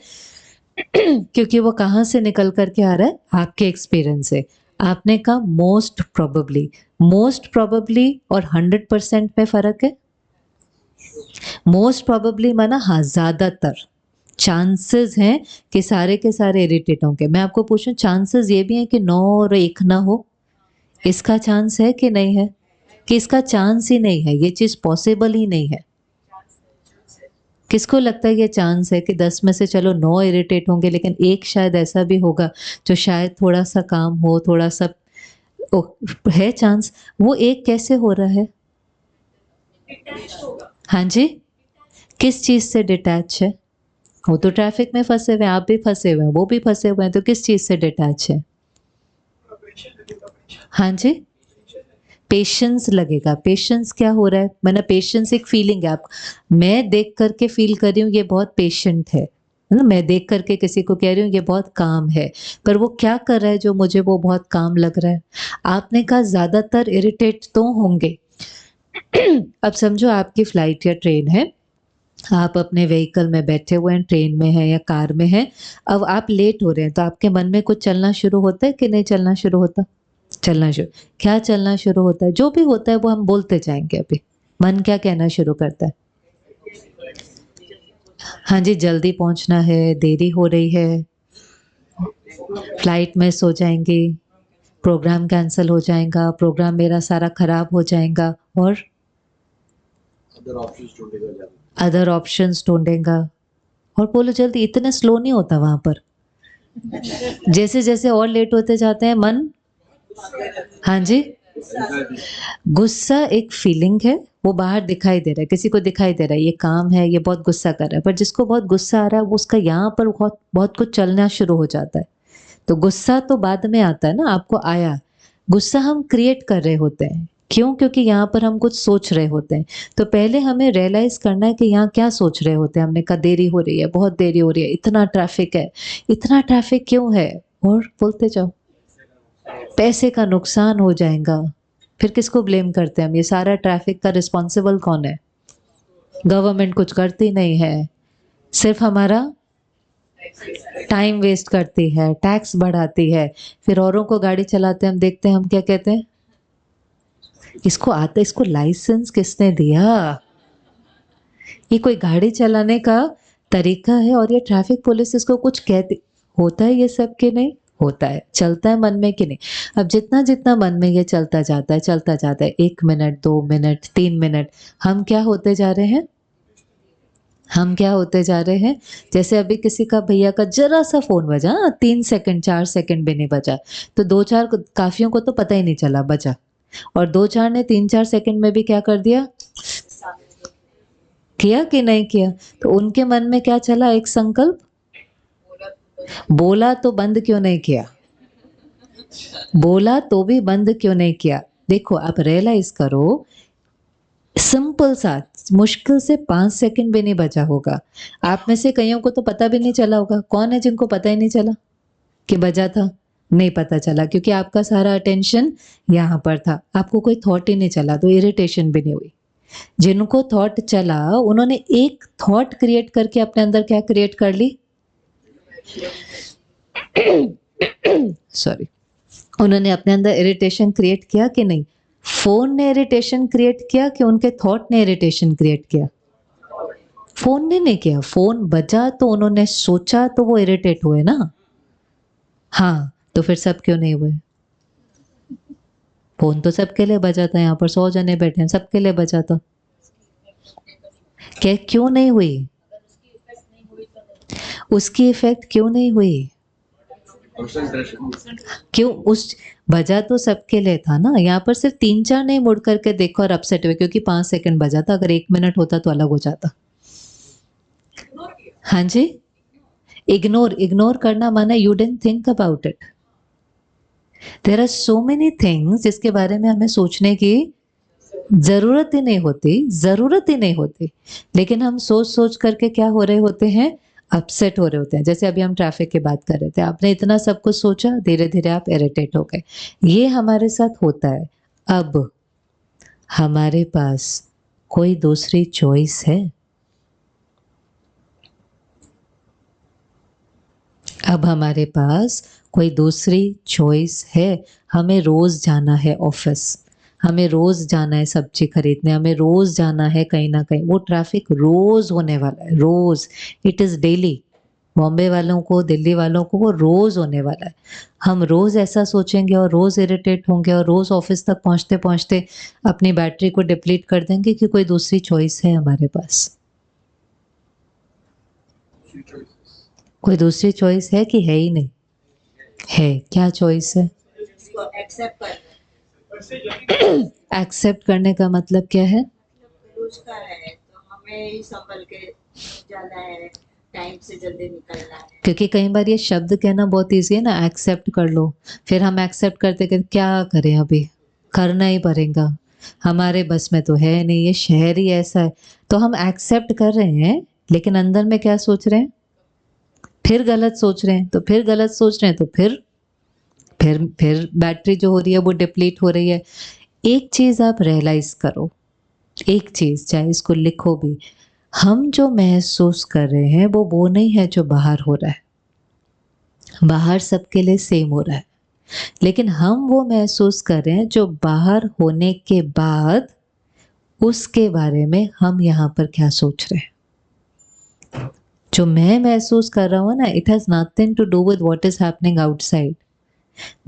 क्योंकि वो कहाँ से निकल कर के आ रहा है? आपके एक्सपीरियंस से। आपने कहा मोस्ट प्रोबेबली और 100% में फ़र्क है? मोस्ट प्रोबेबली माना हाँ, ज़्यादातर। चांसेस हैं कि सारे के सारे इरिटेट होंगे। मैं आपको पूछूं, चांसेस ये भी हैं कि 9 और 1 ना हो? इसका चांस है कि नहीं है? कि इसका चांस ही नहीं है, ये चीज़ पॉसिबल ही नहीं है। किसको लगता है ये चांस है कि 10 में से चलो 9 इरिटेट होंगे, लेकिन एक शायद ऐसा भी होगा जो शायद थोड़ा-सा काम हो, थोड़ा-सा ओ है चांस। वो एक कैसे हो रहा है? हाँ जी? किस चीज़ से डिटैच है? वो तो ट्रैफिक में फँसे हुए हैं, आप भी फँसे हुए हैं, वो भी फँसे हुए हैं, तो किस चीज़ से डिटैच है? हाँ जी? पेशेंस लगेगा। पेशेंस क्या हो रहा है? मैंने पेशेंस एक फीलिंग है, आप मैं देख कर के फ़ील कर रही हूँ ये बहुत पेशेंट है ना? मैं देख कर के किसी को कह रही हूँ ये बहुत काम है, पर वो क्या कर रहा है जो मुझे वो बहुत काम लग रहा है? आपने कहा ज़्यादातर इरिटेट तो होंगे। अब समझो आपकी फ्लाइट या ट्रेन है, आप अपने व्हीकल में बैठे हुए हैं, ट्रेन में हैं या कार में हैं, अब आप लेट हो रहे हैं, तो आपके मन में कुछ चलना शुरू होता है कि नहीं चलना शुरू होता? चलना शुरू, क्या चलना शुरू होता है? जो भी होता है वो हम बोलते जाएँगे अभी। मन क्या कहना शुरू करता है? हाँ जी, जल्दी पहुँचना है, देरी हो रही है, फ्लाइट मिस हो जाएँगी, प्रोग्राम कैंसिल हो जाएगा, प्रोग्राम मेरा सारा खराब हो जाएगा, और अदर ऑप्शंस ढूंढेगा। और बोलो जल्दी, इतना स्लो नहीं होता वहां पर। जैसे जैसे और लेट होते जाते हैं मन, हाँ जी, गुस्सा एक फीलिंग है, वो बाहर दिखाई दे रहा है, किसी को दिखाई दे रहा है ये काम है, ये बहुत गुस्सा कर रहा है, पर जिसको बहुत गुस्सा आ रहा है वो उसका यहाँ पर बहुत बहुत कुछ चलना शुरू हो जाता है। तो गुस्सा तो बाद में आता है ना, आपको आया, गुस्सा हम क्रिएट कर रहे होते हैं। क्यों? क्योंकि यहाँ पर हम कुछ सोच रहे होते हैं। तो पहले हमें रियलाइज करना है कि यहाँ क्या सोच रहे होते हैं। हमने कहा देरी हो रही है, बहुत देरी हो रही है, इतना ट्रैफिक है, इतना ट्रैफिक क्यों है, और बोलते जाओ, पैसे का नुकसान हो जाएगा। फिर किसको ब्लेम करते हैं हम? ये सारा ट्रैफिक का रिस्पॉन्सिबल कौन है? गवर्नमेंट कुछ करती नहीं है, सिर्फ हमारा टाइम वेस्ट करती है, टैक्स बढ़ाती है। फिर औरों को गाड़ी चलाते हम देखते हैं, हम क्या कहते हैं? इसको आता, इसको लाइसेंस किसने दिया? ये कोई गाड़ी चलाने का तरीका है? और ये ट्रैफिक पुलिस इसको कुछ कहती, होता है ये सब कि नहीं होता है? चलता है मन में कि नहीं? अब जितना जितना मन में ये चलता जाता है, चलता जाता है, 1 मिनट, 2 मिनट, 3 मिनट, हम क्या होते जा रहे हैं? हम क्या होते जा रहे हैं? जैसे अभी किसी का भैया का जरा सा फोन बजा, 3 सेकंड 4 सेकंड भी नहीं बजा, तो 2-4 काफियों को तो पता ही नहीं चला बजा, और 2-4 ने 3-4 सेकंड में भी क्या कर दिया? किया कि नहीं किया? तो उनके मन में क्या चला? एक संकल्प, बोला तो बंद क्यों नहीं किया? बोला तो भी बंद क्यों नहीं किया? देखो, आप रियलाइज करो, सिंपल सा, मुश्किल से 5 सेकंड भी नहीं बचा होगा। आप में से कईयों को तो पता भी नहीं चला होगा। कौन है जिनको पता ही नहीं चला कि बजा था? नहीं पता चला, क्योंकि आपका सारा अटेंशन यहाँ पर था, आपको कोई थॉट ही नहीं चला, तो इरिटेशन भी नहीं हुई। जिनको थॉट चला, उन्होंने एक थॉट क्रिएट करके अपने अंदर क्या क्रिएट कर ली? सॉरी, उन्होंने अपने अंदर इरिटेशन क्रिएट किया कि नहीं? फोन ने इरिटेशन क्रिएट किया कि उनके थॉट ने इरिटेशन क्रिएट किया? फोन ने नहीं किया। फोन बजा तो उन्होंने सोचा, तो वो इरिटेट हुए ना। हाँ, तो फिर सब क्यों नहीं हुए? फोन तो सबके लिए बजा था, यहाँ पर 100 जने बैठे हैं, सबके लिए बजा था। क्या क्यों नहीं हुई? उसकी इफेक्ट क्यों नहीं हुई? क्यों? उस बजा तो सबके लिए था ना। यहाँ पर सिर्फ 3-4 नहीं मुड़ करके देखो और अपसेट हुए, क्योंकि 5 सेकंड बजा था, अगर 1 मिनट होता तो अलग हो जाता। हाँ जी, इग्नोर करना माना you didn't think about it. There are so many things जिसके बारे में हमें सोचने की जरूरत ही नहीं होती, लेकिन हम सोच सोच करके क्या हो रहे होते हैं? अपसेट हो रहे होते हैं। जैसे अभी हम ट्रैफिक की बात कर रहे थे, आपने इतना सब कुछ सोचा, धीरे धीरे आप इरिटेट हो गए। ये हमारे साथ होता है। अब हमारे पास कोई दूसरी चॉइस है? अब हमारे पास कोई दूसरी चॉइस है? हमें रोज जाना है ऑफिस, हमें रोज जाना है सब्जी खरीदने, हमें रोज जाना है कहीं ना कहीं। वो ट्रैफिक रोज होने वाला है, रोज, इट इज डेली। बॉम्बे वालों को, दिल्ली वालों को वो रोज होने वाला है। हम रोज ऐसा सोचेंगे और रोज इरिटेट होंगे और रोज ऑफिस तक पहुंचते पहुंचते अपनी बैटरी को डिप्लीट कर देंगे कि कोई दूसरी चॉइस है हमारे पास? कोई दूसरी चॉइस है कि है ही नहीं? है। क्या चॉइस है? इसको एक्सेप्ट करना। एक्सेप्ट करने का मतलब क्या है? उसका है तो हमें ही संभल के जाना है, टाइम से जल्दी निकलना है। क्योंकि कई बार ये शब्द कहना बहुत इजी है ना, एक्सेप्ट कर लो। फिर हम एक्सेप्ट करते करते क्या करें, अभी करना ही पड़ेगा, हमारे बस में तो है नहीं, ये शहर ही ऐसा है। तो हम एक्सेप्ट कर रहे हैं, लेकिन अंदर में क्या सोच रहे हैं? फिर गलत सोच रहे हैं, तो फिर गलत सोच रहे हैं, तो फिर बैटरी जो हो रही है वो डिप्लीट हो रही है। एक चीज आप रियलाइज करो, एक चीज, चाहे इसको लिखो भी, हम जो महसूस कर रहे हैं वो नहीं है जो बाहर हो रहा है। बाहर सबके लिए सेम हो रहा है, लेकिन हम वो महसूस कर रहे हैं जो बाहर होने के बाद उसके बारे में हम यहाँ पर क्या सोच रहे हैं। जो मैं महसूस कर रहा हूँ ना, it has nothing to do with what is happening outside.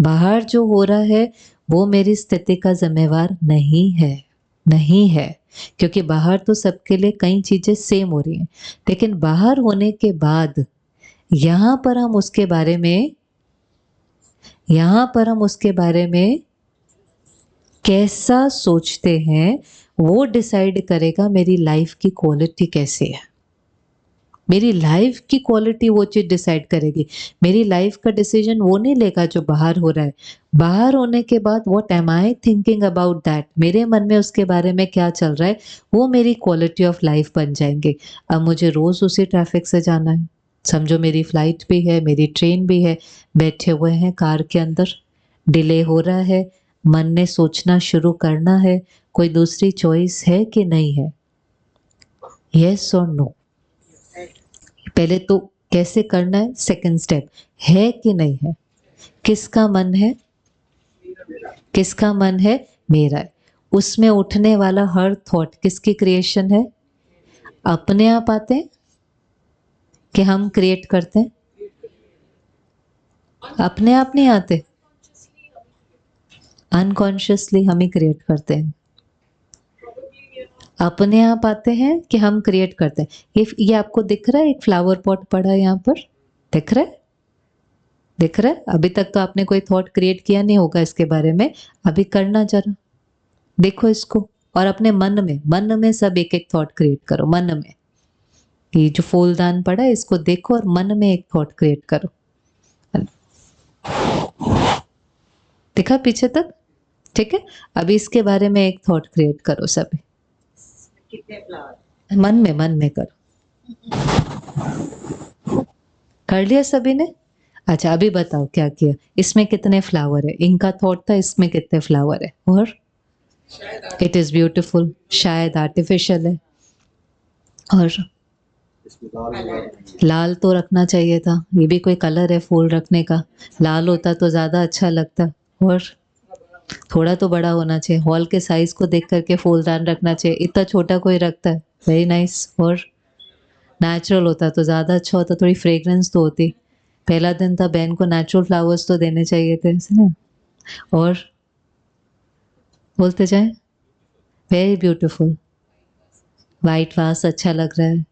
बाहर जो हो रहा है वो मेरी स्थिति का जिम्मेवार नहीं है, नहीं है, क्योंकि बाहर तो सबके लिए कई चीजें सेम हो रही हैं, लेकिन बाहर होने के बाद यहाँ पर हम उसके बारे में कैसा सोचते हैं वो डिसाइड करेगा मेरी लाइफ की क्वालिटी कैसे है। मेरी लाइफ की क्वालिटी वो चीज डिसाइड करेगी। मेरी लाइफ का डिसीजन वो नहीं लेगा जो बाहर हो रहा है। बाहर होने के बाद what am I thinking about that, मेरे मन में उसके बारे में क्या चल रहा है, वो मेरी क्वालिटी ऑफ लाइफ बन जाएंगे। अब मुझे रोज उसी ट्रैफिक से जाना है, समझो मेरी फ्लाइट भी है, मेरी ट्रेन भी है, बैठे हुए हैं कार के अंदर, डिले हो रहा है, मन ने सोचना शुरू करना है कोई दूसरी चॉइस है कि नहीं है, यस और नो। पहले तो कैसे करना है, सेकंड स्टेप है कि नहीं है, किसका मन है, किसका मन है, मेरा है। उसमें उठने वाला हर थॉट किसकी क्रिएशन है, अपने आप आते हैं कि हम क्रिएट करते हैं, अपने आप नहीं आते, अनकॉन्शियसली हम ही क्रिएट करते हैं। अपने आप आते हैं कि हम क्रिएट करते हैं। ये आपको दिख रहा है, एक फ्लावर पॉट पड़ा है यहाँ पर, दिख रहा है, दिख रहा है। अभी तक तो आपने कोई थॉट क्रिएट किया नहीं होगा इसके बारे में, अभी करना जरा, देखो इसको, और अपने मन में सब एक एक थॉट क्रिएट करो। मन में ये जो फूलदान पड़ा है इसको देखो और मन में एक थॉट क्रिएट करो। दिखा पीछे तक, ठीक है। अभी इसके बारे में एक थॉट क्रिएट करो सभी, कितने फ्लावर, मन में करो। कर लिया सभी ने? अच्छा अभी बताओ क्या किया, इसमें कितने फ्लावर है, इनका थॉट था इसमें कितने फ्लावर है, और इट इज ब्यूटीफुल, शायद आर्टिफिशियल है, और लाल तो रखना चाहिए था, ये भी कोई कलर है फूल रखने का, लाल होता तो ज्यादा अच्छा लगता, और थोड़ा तो बड़ा होना चाहिए, हॉल के साइज को देख करके फूलदान रखना चाहिए, इतना छोटा कोई रखता है, वेरी नाइस, और नेचुरल होता तो ज्यादा अच्छा होता, थोड़ी फ्रेग्रेंस तो होती। पहला दिन था, बहन को नेचुरल फ्लावर्स तो देने चाहिए थे, ना? और बोलते जाए, वेरी ब्यूटीफुल, वाइट वास अच्छा लग रहा है,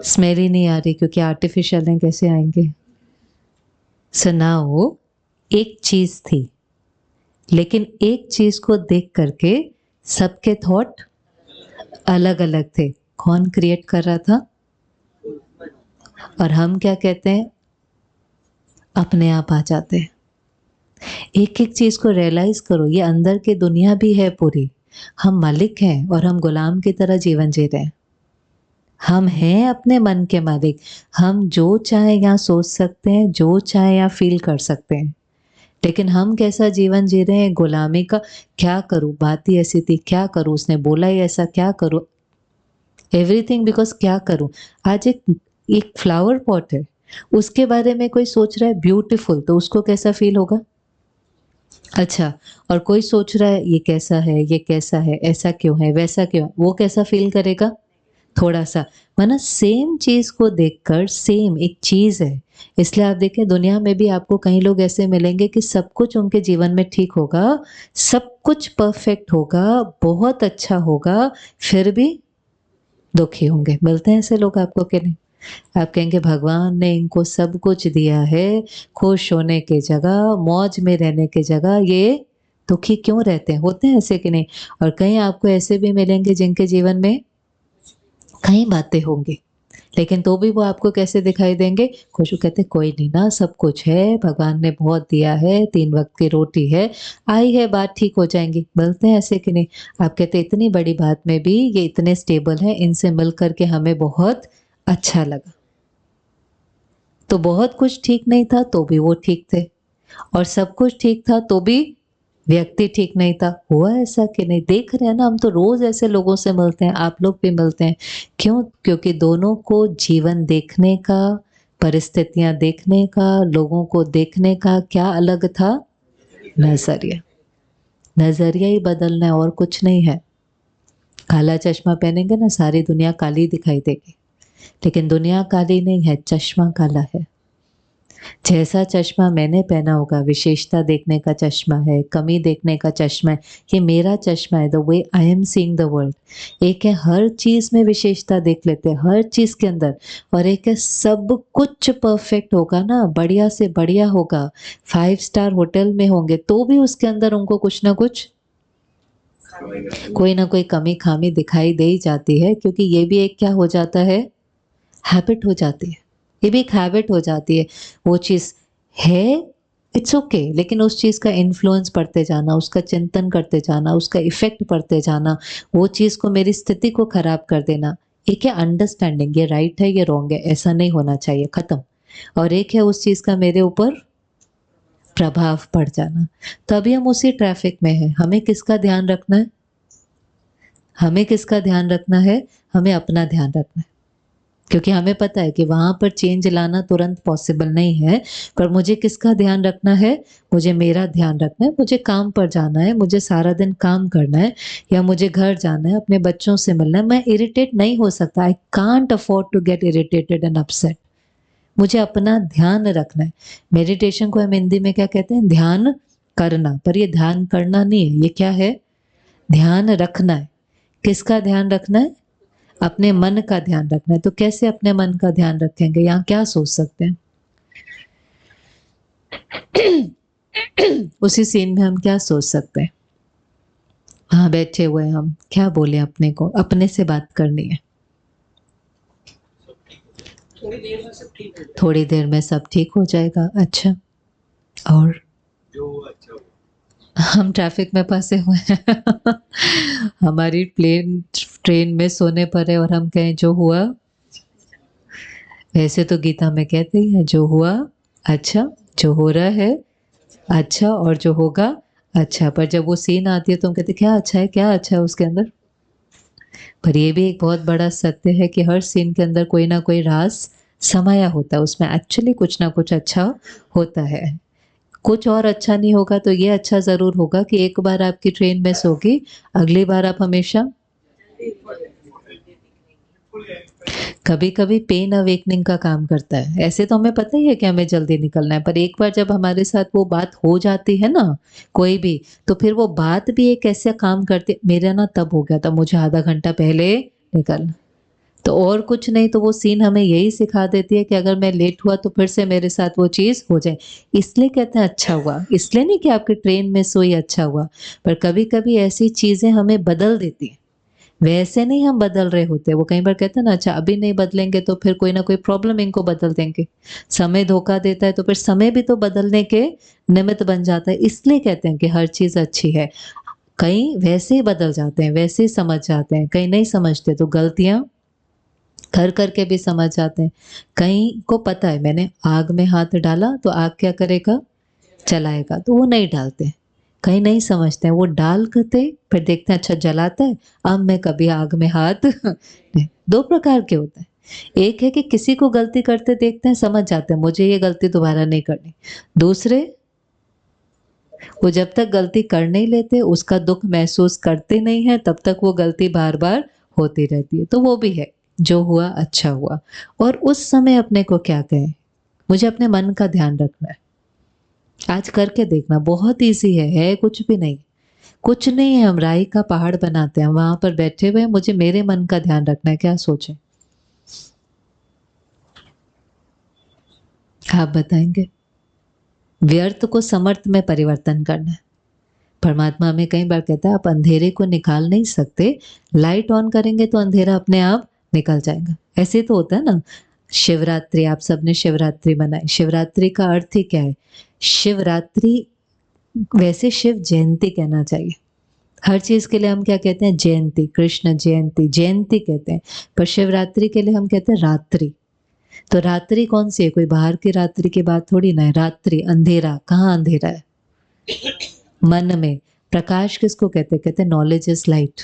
स्मेल ही नहीं आ रही क्योंकि आर्टिफिशियल है, कैसे आएंगे। सो नाउ एक चीज थी, लेकिन एक चीज को देख करके सबके थॉट अलग अलग थे। कौन क्रिएट कर रहा था? और हम क्या कहते हैं, अपने आप आ जाते हैं। एक एक चीज को रियलाइज करो, ये अंदर की दुनिया भी है पूरी, हम मालिक हैं और हम गुलाम की तरह जीवन जी रहे हैं। हम हैं अपने मन के मालिक, हम जो चाहे यहाँ सोच सकते हैं, जो चाहे यहाँ फील कर सकते हैं, लेकिन हम कैसा जीवन जी रहे हैं, गुलामी का। क्या करूं, बात ही ऐसी थी, क्या करूं, उसने बोला ही ऐसा, क्या करूं, एवरीथिंग बिकॉज क्या करूं। आज एक फ्लावर पॉट है, उसके बारे में कोई सोच रहा है ब्यूटीफुल, तो उसको कैसा फील होगा, अच्छा। और कोई सोच रहा है ये कैसा है, ये कैसा है, ऐसा क्यों है, वैसा क्यों है, वो कैसा फील करेगा, थोड़ा सा। माना सेम चीज को देखकर, सेम एक चीज है, इसलिए आप देखें दुनिया में भी आपको कई लोग ऐसे मिलेंगे कि सब कुछ उनके जीवन में ठीक होगा, सब कुछ परफेक्ट होगा, बहुत अच्छा होगा, फिर भी दुखी होंगे। मिलते हैं ऐसे लोग आपको कि नहीं? आप कहेंगे भगवान ने इनको सब कुछ दिया है, खुश होने की जगह, मौज में रहने की जगह, ये दुखी क्यों रहते हैं? होते हैं ऐसे कि नहीं? और कहीं आपको ऐसे भी मिलेंगे जिनके जीवन में कई बातें होंगी, लेकिन तो भी वो आपको कैसे दिखाई देंगे, खुश। कहते कोई नहीं ना, सब कुछ है, भगवान ने बहुत दिया है, 3 वक्त की रोटी है, आई है बात, ठीक हो जाएंगी। बोलते हैं ऐसे कि नहीं? आप कहते इतनी बड़ी बात में भी ये इतने स्टेबल हैं, इनसे मिल करके हमें बहुत अच्छा लगा। तो बहुत कुछ ठीक नहीं था तो भी वो ठीक थे, और सब कुछ ठीक था तो भी व्यक्ति ठीक नहीं था। हुआ ऐसा कि नहीं? देख रहे हैं ना, हम तो रोज ऐसे लोगों से मिलते हैं, आप लोग भी मिलते हैं। क्यों? क्योंकि दोनों को जीवन देखने का, परिस्थितियां देखने का, लोगों को देखने का क्या अलग था, नजरिया। नजरिया ही बदलना है और कुछ नहीं है। काला चश्मा पहनेंगे ना, सारी दुनिया काली दिखाई देगी, लेकिन दुनिया काली नहीं है, चश्मा काला है। जैसा चश्मा मैंने पहना होगा, विशेषता देखने का चश्मा है, कमी देखने का चश्मा है, ये मेरा चश्मा है, the way I am seeing the world. एक है हर चीज़ में विशेषता देख लेते हैं, हर चीज़ के अंदर, और एक है सब कुछ परफेक्ट होगा ना, बढ़िया से बढ़िया होगा, 5 स्टार होटल में होंगे तो भी उसके अंदर उनको कुछ ना कुछ, कोई ना कोई कमी खामी दिखाई दे ही जाती है, क्योंकि ये भी एक क्या हो जाता है, हैबिट हो जाती है। ये भी एक हैबिट हो जाती है। वो चीज़ है, इट्स ओके, लेकिन उस चीज़ का इन्फ्लुएंस पढ़ते जाना, उसका चिंतन करते जाना, उसका इफ़ेक्ट पढ़ते जाना, वो चीज़ को, मेरी स्थिति को खराब कर देना। एक है अंडरस्टैंडिंग, ये राइट है, ये रॉन्ग है, ऐसा नहीं होना चाहिए, खत्म। और एक है उस चीज़ का मेरे ऊपर प्रभाव पड़ जाना। तो अभी हम उसी ट्रैफिक में हैं। हमें किसका ध्यान रखना है? हमें किसका ध्यान रखना है? हमें अपना ध्यान रखना है, क्योंकि हमें पता है कि वहाँ पर चेंज लाना तुरंत पॉसिबल नहीं है। पर मुझे किसका ध्यान रखना है? मुझे मेरा ध्यान रखना है। मुझे काम पर जाना है, मुझे सारा दिन काम करना है, या मुझे घर जाना है, अपने बच्चों से मिलना है। मैं इरिटेट नहीं हो सकता। I can't afford to get irritated and upset. मुझे अपना ध्यान रखना है। मेडिटेशन को हम हिंदी में क्या कहते हैं? ध्यान करना। पर ये ध्यान करना नहीं है, ये क्या है? ध्यान रखना है। किसका ध्यान रखना है? अपने मन का ध्यान रखना है। तो कैसे अपने मन का ध्यान रखेंगे? यहाँ क्या सोच सकते हैं? उसी सीन में हम क्या सोच सकते हैं? वहां बैठे हुए हम क्या बोले अपने को? अपने से बात करनी है। थोड़ी देर में सब ठीक हो जाएगा। थोड़ी देर में सब ठीक हो जाएगा। अच्छा, और जो अच्छा हो। हम ट्रैफिक में फंसे हुए हैं। हमारी प्लेन ट्रेन में सोने पर है और हम कहें जो हुआ। वैसे तो गीता में कहते ही है जो हुआ अच्छा, जो हो रहा है अच्छा, और जो होगा अच्छा। पर जब वो सीन आती है तो हम कहते क्या अच्छा है, क्या अच्छा है उसके अंदर। पर ये भी एक बहुत बड़ा सत्य है कि हर सीन के अंदर कोई ना कोई राज समाया होता है, उसमें एक्चुअली कुछ ना कुछ अच्छा होता है। कुछ और अच्छा नहीं होगा तो ये अच्छा जरूर होगा कि एक बार आपकी ट्रेन मिस होगी, अगली बार आप हमेशा। कभी कभी पेन अवेकनिंग का काम करता है। ऐसे तो हमें पता ही है कि हमें जल्दी निकलना है, पर एक बार जब हमारे साथ वो बात हो जाती है ना, कोई भी, तो फिर वो बात भी एक ऐसा काम करती। मेरा ना तब हो गया था, मुझे आधा घंटा पहले निकलना। तो और कुछ नहीं, तो वो सीन हमें यही सिखा देती है कि अगर मैं लेट हुआ तो फिर से मेरे साथ वो चीज हो जाए। इसलिए कहते हैं अच्छा हुआ, इसलिए नहीं कि आपकी ट्रेन मिस हुई अच्छा हुआ। पर कभी कभी ऐसी चीजें हमें बदल देती हैं। वैसे नहीं हम बदल रहे होते। वो कई बार कहते हैं ना, अच्छा अभी नहीं बदलेंगे तो फिर कोई ना कोई प्रॉब्लम इनको बदल देंगे। समय धोखा देता है तो फिर समय भी तो बदलने के निमित्त बन जाता है। इसलिए कहते हैं कि हर चीज अच्छी है। कई वैसे ही बदल जाते हैं, वैसे ही समझ जाते हैं, कई नहीं समझते तो गलतियां कर करके भी समझ जाते हैं। कई को पता है मैंने आग में हाथ डाला तो आग क्या करेगा? जलाएगा, तो वो नहीं डालते। कहीं नहीं समझते हैं, वो डाल करते फिर देखते हैं अच्छा जलाता है, अब मैं कभी आग में हाथ नहीं। दो प्रकार के होते हैं। एक है कि किसी को गलती करते देखते हैं, समझ जाते हैं मुझे ये गलती दोबारा नहीं करनी। दूसरे, वो जब तक गलती कर नहीं लेते उसका दुख महसूस करते नहीं है, तब तक वो गलती बार बार होती रहती है। तो वो भी है जो हुआ अच्छा हुआ। और उस समय अपने को क्या कहें? मुझे अपने मन का ध्यान रखना है। आज करके देखना, बहुत इजी है कुछ भी नहीं। कुछ नहीं है, हम राई का पहाड़ बनाते हैं, वहां पर बैठे हुए हैं, मुझे मेरे मन का ध्यान रखना है। क्या सोचें? आप बताएंगे। व्यर्थ को समर्थ में परिवर्तन करना है। परमात्मा हमें कई बार कहता है आप अंधेरे को निकाल नहीं सकते, लाइट ऑन करेंगे तो अंधेरा अपने आप निकल जाएगा। ऐसे तो होता है ना। शिवरात्रि, आप सबने शिवरात्रि मनाई। शिवरात्रि का अर्थ ही क्या है? शिवरात्रि, वैसे शिव जयंती कहना चाहिए। हर चीज के लिए हम क्या कहते हैं? जयंती, कृष्ण जयंती, जयंती कहते हैं। पर शिवरात्रि के लिए हम कहते हैं रात्रि। तो रात्रि कौन सी है? कोई बाहर की रात्रि की बात थोड़ी ना है। रात्रि, अंधेरा। कहाँ अंधेरा है? मन में। प्रकाश किसको कहते हैं? कहते हैं नॉलेज इज लाइट।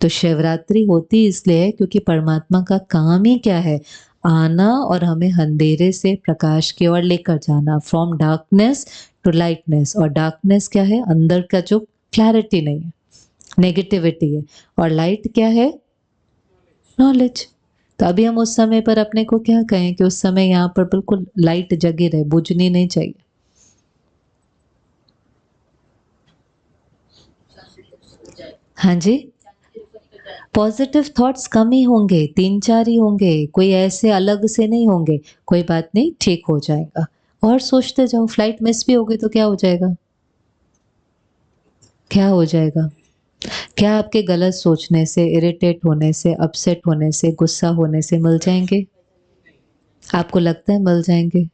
तो शिवरात्रि होती इसलिए है क्योंकि परमात्मा का काम ही क्या है? आना और हमें अंधेरे से प्रकाश की ओर लेकर जाना, फ्रॉम डार्कनेस टू लाइटनेस। और डार्कनेस क्या है? अंदर का जो क्लैरिटी नहीं है, नेगेटिविटी है। और लाइट क्या है? नॉलेज। तो अभी हम उस समय पर अपने को क्या कहें कि उस समय यहाँ पर बिल्कुल लाइट जगी रहे, बुझनी नहीं चाहिए। हाँ जी, पॉजिटिव थॉट्स कम ही होंगे, 3-4 ही होंगे, कोई ऐसे अलग से नहीं होंगे। कोई बात नहीं, ठीक हो जाएगा। और सोचते जाओ, फ्लाइट मिस भी होगी तो क्या हो जाएगा? क्या हो जाएगा? क्या आपके गलत सोचने से, इरिटेट होने से, अपसेट होने से, गुस्सा होने से मिल जाएँगे? आपको लगता है मिल जाएँगे?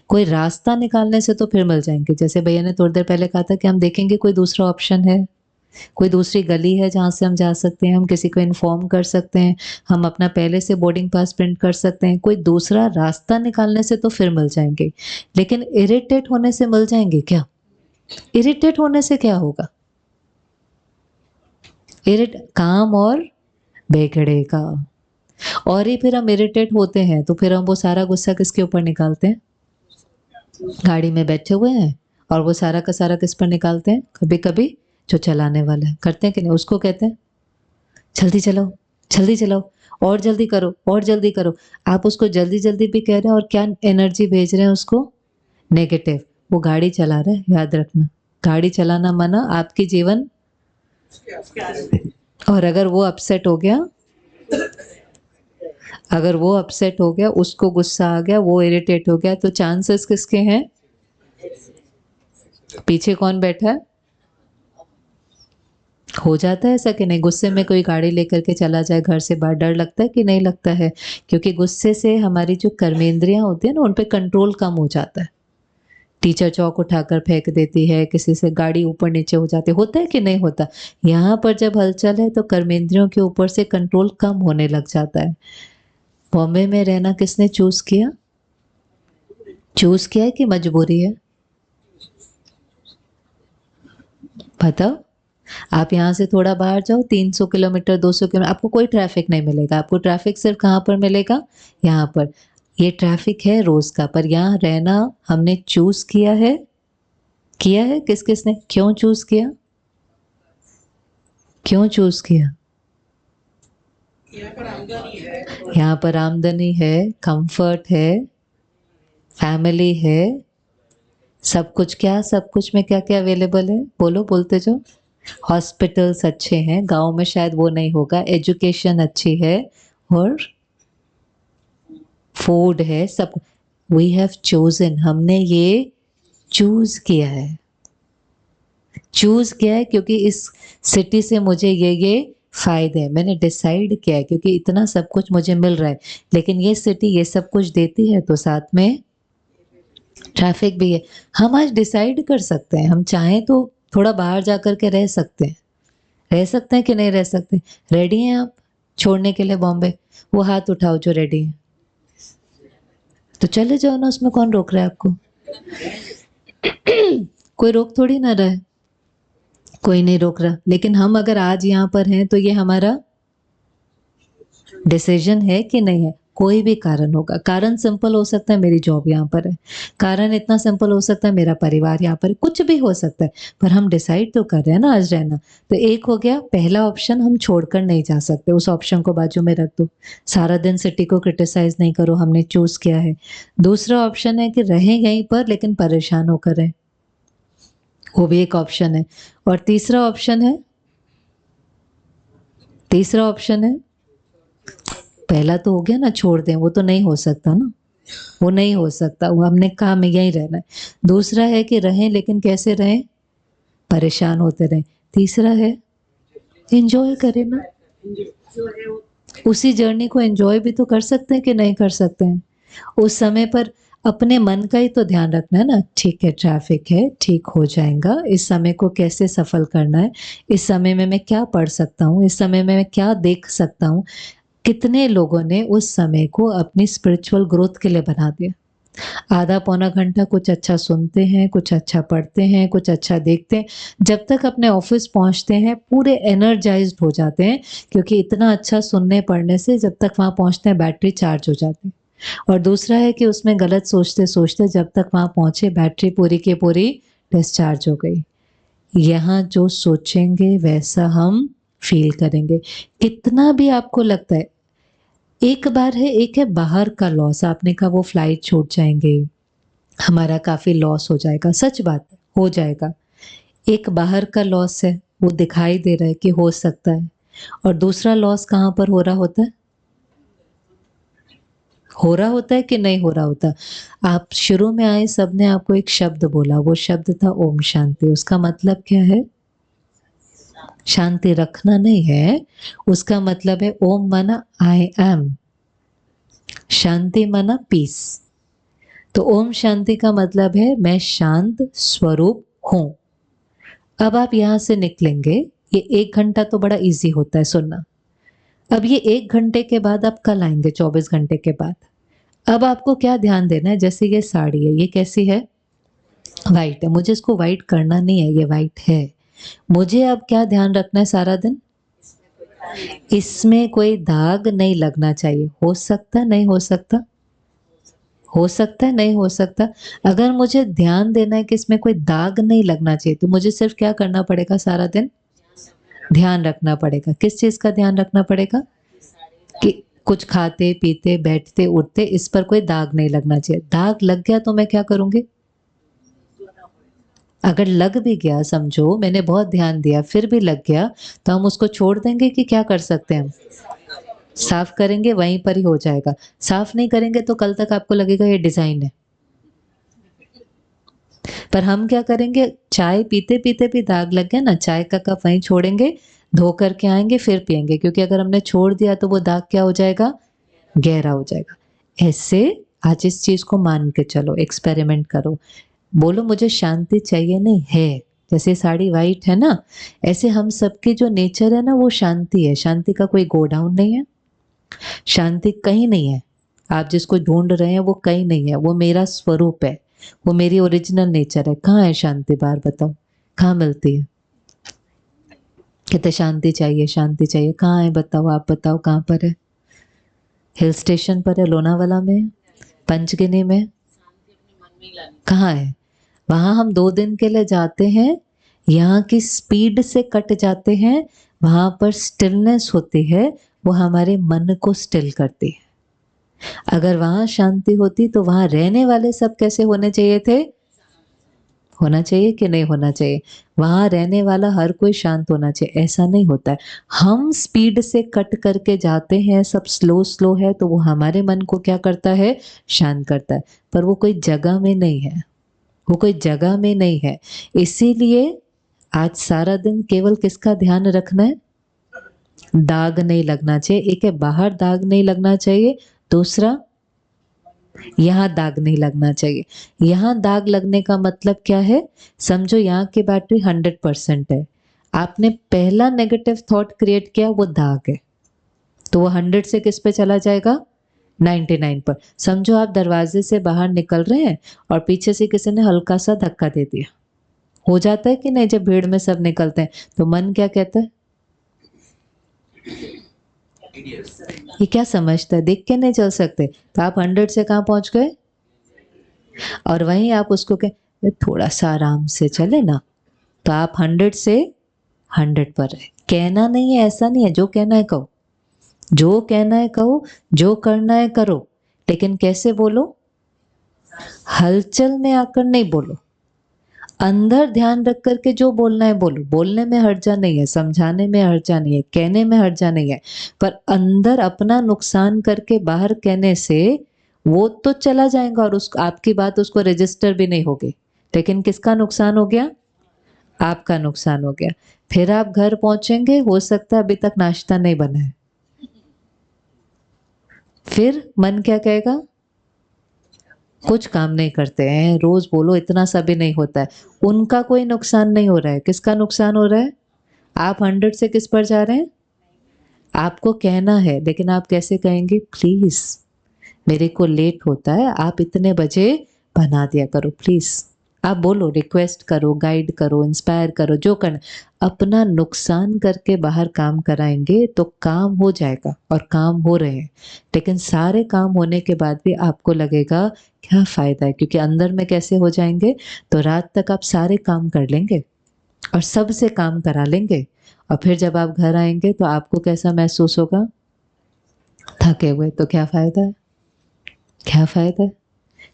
कोई रास्ता निकालने से तो फिर मिल जाएँगे। जैसे भैया ने थोड़ी देर पहले कहा था कि हम देखेंगे कोई दूसरा ऑप्शन है, कोई दूसरी गली है जहाँ से हम जा सकते हैं, हम किसी को इन्फॉर्म कर सकते हैं, हम अपना पहले से बोर्डिंग पास प्रिंट कर सकते हैं, कोई दूसरा रास्ता निकालने से तो फिर मिल जाएँगे। लेकिन इरिटेट होने से मिल जाएँगे क्या? इरिटेट होने से क्या होगा? काम और बिगड़ेगा। और ही फिर हम इरिटेट होते हैं तो फिर हम वो सारा गुस्सा किसके ऊपर निकालते हैं? गाड़ी में बैठे हुए हैं और वो सारा का सारा किस पर निकालते हैं? कभी-कभी जो चलाने वाला है। करते हैं कि नहीं? उसको कहते हैं जल्दी चलाओ और जल्दी करो और जल्दी करो। आप उसको जल्दी-जल्दी भी कह रहे हैं और क्या एनर्जी भेज रहे हैं उसको? नेगेटिव। वो गाड़ी चला रहा है, याद रखना। गाड़ी चलाना मना, आपकी जीवन और अगर वो अपसेट हो गया, उसको गुस्सा आ गया, वो इरिटेट हो गया, तो चांसेस किसके हैं? पीछे कौन बैठा है? हो जाता है ऐसा कि नहीं? गुस्से में कोई गाड़ी लेकर के चला जाए घर से बाहर, डर लगता है कि नहीं लगता है? क्योंकि गुस्से से हमारी जो कर्मेंद्रियां होती है ना, उन पे कंट्रोल कम हो जाता है। टीचर चौक उठाकर फेंक देती है, किसी से गाड़ी ऊपर नीचे हो जाती है, होता है कि नहीं होता? यहाँ पर जब हलचल है तो कर्मेंद्रियों के ऊपर से कंट्रोल कम होने लग जाता है। बॉम्बे में रहना किसने चूज किया? चूज किया है कि मजबूरी है? बताओ। आप यहाँ से थोड़ा बाहर जाओ, 300 किलोमीटर, 200 किलोमीटर, आपको कोई ट्रैफिक नहीं मिलेगा। आपको ट्रैफिक सिर्फ कहाँ पर मिलेगा? यहाँ पर। ये ट्रैफिक है रोज का, पर यहाँ रहना हमने चूज किया है। किया है किस किसने? क्यों चूज किया? क्यों चूज किया? यहाँ पर आमदनी है, कंफर्ट है, फैमिली है, सब कुछ। क्या सब कुछ में क्या क्या अवेलेबल है? बोलो, बोलते जाओ। हॉस्पिटल्स अच्छे हैं, गांव में शायद वो नहीं होगा, एजुकेशन अच्छी है और फूड है, सब। वी हैव चोजन, हमने ये चूज किया है। चूज किया है क्योंकि इस सिटी से मुझे ये फायदे हैं, मैंने डिसाइड किया है क्योंकि इतना सब कुछ मुझे मिल रहा है। लेकिन ये सिटी ये सब कुछ देती है तो साथ में ट्रैफिक भी है। हम आज डिसाइड कर सकते हैं, हम चाहें तो थोड़ा बाहर जाकर के रह सकते हैं। रह सकते हैं कि नहीं रह सकते? रेडी हैं आप छोड़ने के लिए बॉम्बे? वो हाथ उठाओ जो रेडी है। तो चले जाओ ना, उसमें कौन रोक रहा है आपको? कोई रोक थोड़ी ना रहा है, कोई नहीं रोक रहा। लेकिन हम अगर आज यहाँ पर हैं तो ये हमारा डिसीजन है कि नहीं है? कोई भी कारण होगा। कारण सिंपल हो सकता है, मेरी जॉब यहाँ पर है। कारण इतना सिंपल हो सकता है, मेरा परिवार यहाँ पर है। कुछ भी हो सकता है, पर हम डिसाइड तो कर रहे हैं ना आज रहना। तो एक हो गया, पहला ऑप्शन हम छोड़कर नहीं जा सकते, उस ऑप्शन को बाजू में रख दो। सारा दिन सिटी को क्रिटिसाइज नहीं करो, हमने चूज किया है। दूसरा ऑप्शन है कि रहें यहीं पर लेकिन परेशान होकर रहें, वो भी एक ऑप्शन है। और तीसरा ऑप्शन है, पहला तो हो गया ना, छोड़ दें, वो तो नहीं हो सकता ना, वो नहीं हो सकता, वो हमने कहा हमें यहीं रहना है। दूसरा है कि रहें लेकिन कैसे रहें? परेशान होते रहें। तीसरा है एंजॉय करें ना, उसी जर्नी को एंजॉय भी तो कर सकते हैं कि नहीं कर सकते हैं? उस समय पर अपने मन का ही तो ध्यान रखना है ना। ठीक है, ट्रैफिक है, ठीक हो जाएगा। इस समय को कैसे सफल करना है? इस समय में मैं क्या पढ़ सकता हूँ? इस समय में मैं क्या देख सकता हूँ? कितने लोगों ने उस समय को अपनी स्पिरिचुअल ग्रोथ के लिए बना दिया। आधा पौना घंटा कुछ अच्छा सुनते हैं, कुछ अच्छा पढ़ते हैं, कुछ अच्छा देखते हैं, जब तक अपने ऑफिस पहुंचते हैं पूरे एनर्जाइज्ड हो जाते हैं, क्योंकि इतना अच्छा सुनने पढ़ने से जब तक वहां पहुंचते हैं बैटरी चार्ज हो जाती है। और दूसरा है कि उसमें गलत सोचते सोचते जब तक वहां पहुंचे बैटरी पूरी की पूरी डिस्चार्ज हो गई। यहाँ जो सोचेंगे वैसा हम फील करेंगे। कितना भी आपको लगता है एक बार है, एक है बाहर का लॉस। आपने कहा वो फ्लाइट छूट जाएँगे, हमारा काफ़ी लॉस हो जाएगा, सच बात है, हो जाएगा। एक बाहर का लॉस है, वो दिखाई दे रहा है कि हो सकता है, और दूसरा लॉस कहाँ पर हो रहा होता है? हो रहा होता है कि नहीं हो रहा होता? आप शुरू में आए, सबने आपको एक शब्द बोला, वो शब्द था ओम शांति। उसका मतलब क्या है? शांति रखना नहीं है, उसका मतलब है ओम माना आई एम, शांति माना पीस। तो ओम शांति का मतलब है मैं शांत स्वरूप हूं। अब आप यहां से निकलेंगे, ये 1 घंटा तो बड़ा इजी होता है सुनना। अब ये 1 घंटे के बाद आप कल आएंगे, 24 घंटे के बाद। अब आपको क्या ध्यान देना है? जैसे ये साड़ी है, ये कैसी है? वाइट है। मुझे इसको वाइट करना नहीं है, ये वाइट है। मुझे अब क्या ध्यान रखना है सारा दिन? इसमें कोई दाग नहीं लगना चाहिए। हो सकता, नहीं हो सकता? हो सकता है, नहीं हो सकता? अगर मुझे ध्यान देना है कि इसमें कोई दाग नहीं लगना चाहिए, तो मुझे सिर्फ क्या करना पड़ेगा सारा दिन? ध्यान रखना पड़ेगा। किस चीज का ध्यान रखना पड़ेगा? कि कुछ खाते पीते बैठते उठते इस पर कोई दाग नहीं लगना चाहिए। दाग लग गया तो मैं क्या करूंगी? अगर लग भी गया, समझो मैंने बहुत ध्यान दिया, फिर भी लग गया, तो हम उसको छोड़ देंगे कि क्या कर सकते हैं हम? साफ करेंगे, वहीं पर ही हो जाएगा। साफ नहीं करेंगे तो कल तक आपको लगेगा ये डिजाइन है। पर हम क्या करेंगे? चाय पीते पीते भी दाग लग गया ना, चाय का कप वहीं छोड़ेंगे, धो करके आएंगे, फिर पियेंगे, क्योंकि अगर हमने छोड़ दिया तो वो दाग क्या हो जाएगा? गहरा हो जाएगा। ऐसे आज इस चीज को मान के चलो, एक्सपेरिमेंट करो। बोलो मुझे शांति चाहिए, नहीं है। जैसे साड़ी वाइट है ना, ऐसे हम सबकी जो नेचर है ना, वो शांति है। शांति का कोई गोडाउन नहीं है, शांति कहीं नहीं है। आप जिसको ढूंढ रहे हैं वो कहीं नहीं है, वो मेरा स्वरूप है, वो मेरी ओरिजिनल नेचर है। कहाँ है शांति? बाहर बताओ, कहाँ मिलती है? कहते शांति चाहिए, शांति चाहिए। कहाँ है बताओ, आप बताओ कहाँ पर है? हिल स्टेशन पर है, लोनावाला में है, पंचगिनी में? कहाँ है? वहां हम 2 दिन के लिए जाते हैं, यहाँ की स्पीड से कट जाते हैं, वहां पर स्टिलनेस होती है, वो हमारे मन को स्टिल करती है। अगर वहां शांति होती तो वहां रहने वाले सब कैसे होने चाहिए थे? होना चाहिए कि नहीं होना चाहिए? वहां रहने वाला हर कोई शांत होना चाहिए। ऐसा नहीं होता है। हम स्पीड से कट करके जाते हैं, सब स्लो स्लो है, तो वो हमारे मन को क्या करता है? शांत करता है। पर वो कोई जगह में नहीं है, वो कोई जगह में नहीं है। इसीलिए आज सारा दिन केवल किसका ध्यान रखना है? दाग नहीं लगना चाहिए। एक है बाहर दाग नहीं लगना चाहिए, दूसरा यहाँ दाग नहीं लगना चाहिए। यहाँ दाग लगने का मतलब क्या है? समझो यहाँ की बैटरी 100% है, आपने पहला नेगेटिव थॉट क्रिएट किया, वो दाग है, तो वो 100 से किस पे चला जाएगा? 99 पर। समझो आप दरवाजे से बाहर निकल रहे हैं और पीछे से किसी ने हल्का सा धक्का दे दिया। हो जाता है कि नहीं? जब भीड़ में सब निकलते हैं तो मन क्या कहता है? ये क्या समझता है? देख के नहीं चल सकते, तो आप 100 से कहाँ पहुंच गए? और वहीं आप उसको कह थोड़ा सा आराम से चले ना, तो आप 100 से 100 पर है। कहना नहीं है, ऐसा नहीं है, जो कहना है कहो, जो कहना है कहो, जो करना है करो, लेकिन कैसे बोलो? हलचल में आकर नहीं बोलो। अंदर ध्यान रख करके जो बोलना है बोलो। बोलने में हर्जा नहीं है, समझाने में हर्जा नहीं है, कहने में हर्जा नहीं है, पर अंदर अपना नुकसान करके बाहर कहने से वो तो चला जाएगा और उस आपकी बात उसको रजिस्टर भी नहीं होगी, लेकिन किसका नुकसान हो गया? आपका नुकसान हो गया। फिर आप घर पहुंचेंगे, हो सकता है अभी तक नाश्ता नहीं बना है, फिर मन क्या कहेगा? कुछ काम नहीं करते हैं, रोज बोलो इतना सा भी नहीं होता है। उनका कोई नुकसान नहीं हो रहा है, किसका नुकसान हो रहा है? आप 100 से किस पर जा रहे हैं? आपको कहना है, लेकिन आप कैसे कहेंगे? प्लीज मेरे को लेट होता है, आप इतने बजे बना दिया करो प्लीज। आप बोलो, रिक्वेस्ट करो, गाइड करो, इंस्पायर करो, जो करना। अपना नुकसान करके बाहर काम कराएंगे तो काम हो जाएगा, और काम हो रहे हैं। लेकिन सारे काम होने के बाद भी आपको लगेगा क्या फायदा है, क्योंकि अंदर में कैसे हो जाएंगे? तो रात तक आप सारे काम कर लेंगे और सबसे काम करा लेंगे, और फिर जब आप घर आएंगे तो आपको कैसा महसूस होगा? थके हुए तो क्या फायदा है? क्या फायदा है?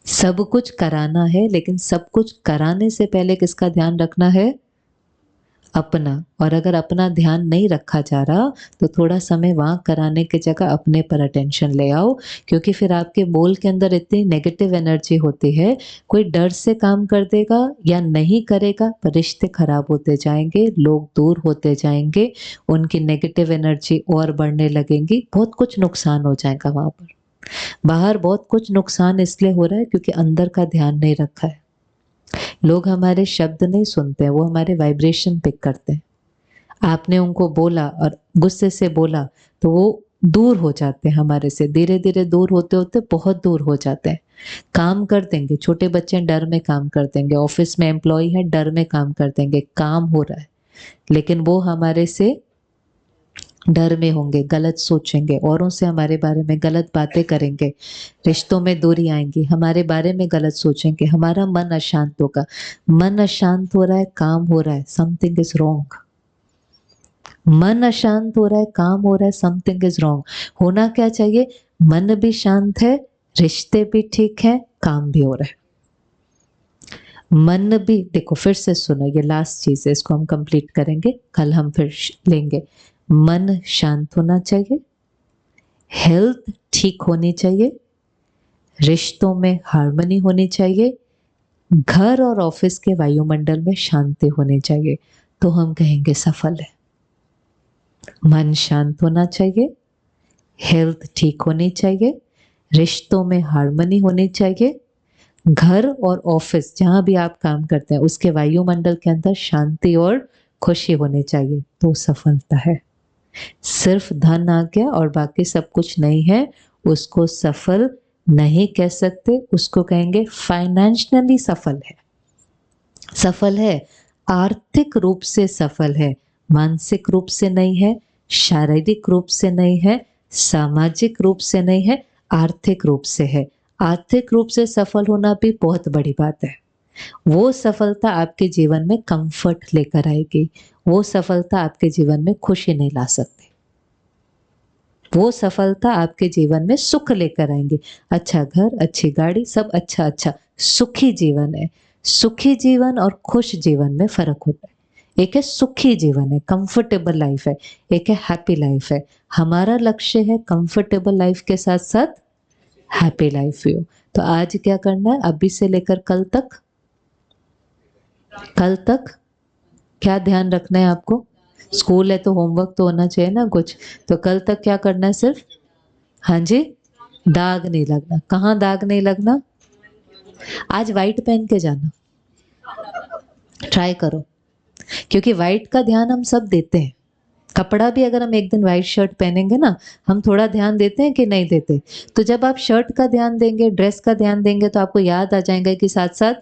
सब कुछ कराना है, लेकिन सब कुछ कराने से पहले किसका ध्यान रखना है? अपना। और अगर अपना ध्यान नहीं रखा जा रहा तो थोड़ा समय वहां कराने की जगह अपने पर अटेंशन ले आओ, क्योंकि फिर आपके बोल के अंदर इतनी नेगेटिव एनर्जी होती है, कोई डर से काम कर देगा या नहीं करेगा, पर रिश्ते खराब होते जाएंगे, लोग दूर होते जाएंगे, उनकी नेगेटिव एनर्जी और बढ़ने लगेंगी, बहुत कुछ नुकसान हो जाएगा वहां पर। बाहर बहुत कुछ नुकसान इसलिए हो रहा है क्योंकि अंदर का ध्यान नहीं रखा है। लोग हमारे शब्द नहीं सुनते हैं, वो हमारे वाइब्रेशन पिक करते हैं। आपने उनको बोला और गुस्से से बोला तो वो दूर हो जाते हैं हमारे से, धीरे धीरे दूर होते होते बहुत दूर हो जाते हैं। काम कर देंगे, छोटे बच्चे डर में काम कर देंगे, ऑफिस में एम्प्लॉय है डर में काम कर देंगे, काम हो रहा है, लेकिन वो हमारे से डर में होंगे, गलत सोचेंगे, औरों से हमारे बारे में गलत बातें करेंगे, रिश्तों में दूरी आएंगी, हमारे बारे में गलत सोचेंगे, हमारा मन अशांत होगा। मन अशांत हो रहा है, काम हो रहा है, समथिंग इज रॉन्ग। मन अशांत हो रहा है, काम हो रहा है, समथिंग इज रॉन्ग। होना क्या चाहिए? मन भी शांत है, रिश्ते भी ठीक है, काम भी हो रहा है। मन भी, देखो फिर से सुनो, ये लास्ट चीज है, इसको हम कंप्लीट करेंगे, कल हम फिर लेंगे। मन शांत होना चाहिए, हेल्थ ठीक होनी चाहिए, रिश्तों में हार्मनी होनी चाहिए, घर और ऑफिस के वायुमंडल में शांति होनी चाहिए, तो हम कहेंगे सफल है। मन शांत होना चाहिए, हेल्थ ठीक होनी चाहिए, रिश्तों में हार्मनी होनी चाहिए, घर और ऑफिस जहां भी आप काम करते हैं उसके वायुमंडल के अंदर शांति और खुशी होनी चाहिए, तो सफलता है। सिर्फ धन आ गया और बाकी सब कुछ नहीं है, उसको सफल नहीं कह सकते, उसको कहेंगे फाइनेंशियली सफल है। सफल है, आर्थिक रूप से सफल है, मानसिक रूप से नहीं है, शारीरिक रूप से नहीं है, सामाजिक रूप से नहीं है, आर्थिक रूप से है। आर्थिक रूप से सफल होना भी बहुत बड़ी बात है। वो सफलता आपके जीवन में कंफर्ट लेकर आएगी, वो सफलता आपके जीवन में खुशी नहीं ला सकती, वो सफलता आपके जीवन में सुख लेकर आएंगे। अच्छा घर, अच्छी गाड़ी, सब अच्छा अच्छा, सुखी जीवन है। सुखी जीवन और खुश जीवन में फर्क होता है। एक है सुखी जीवन है, कंफर्टेबल लाइफ है, एक है हैप्पी लाइफ है। हमारा लक्ष्य है कंफर्टेबल लाइफ के साथ साथ हैप्पी लाइफ भी हो। तो आज क्या करना है, अभी से लेकर कल तक क्या ध्यान रखना है आपको? स्कूल है तो होमवर्क तो होना चाहिए ना कुछ, तो कल तक क्या करना है? सिर्फ, हाँ जी, दाग नहीं लगना। कहाँ दाग नहीं लगना? आज व्हाइट पहन के जाना, ट्राई करो, क्योंकि व्हाइट का ध्यान हम सब देते हैं। कपड़ा भी अगर हम एक दिन व्हाइट शर्ट पहनेंगे ना, हम थोड़ा ध्यान देते हैं कि नहीं देते? तो जब आप शर्ट का ध्यान देंगे, ड्रेस का ध्यान देंगे, तो आपको याद आ जाएगा कि साथ साथ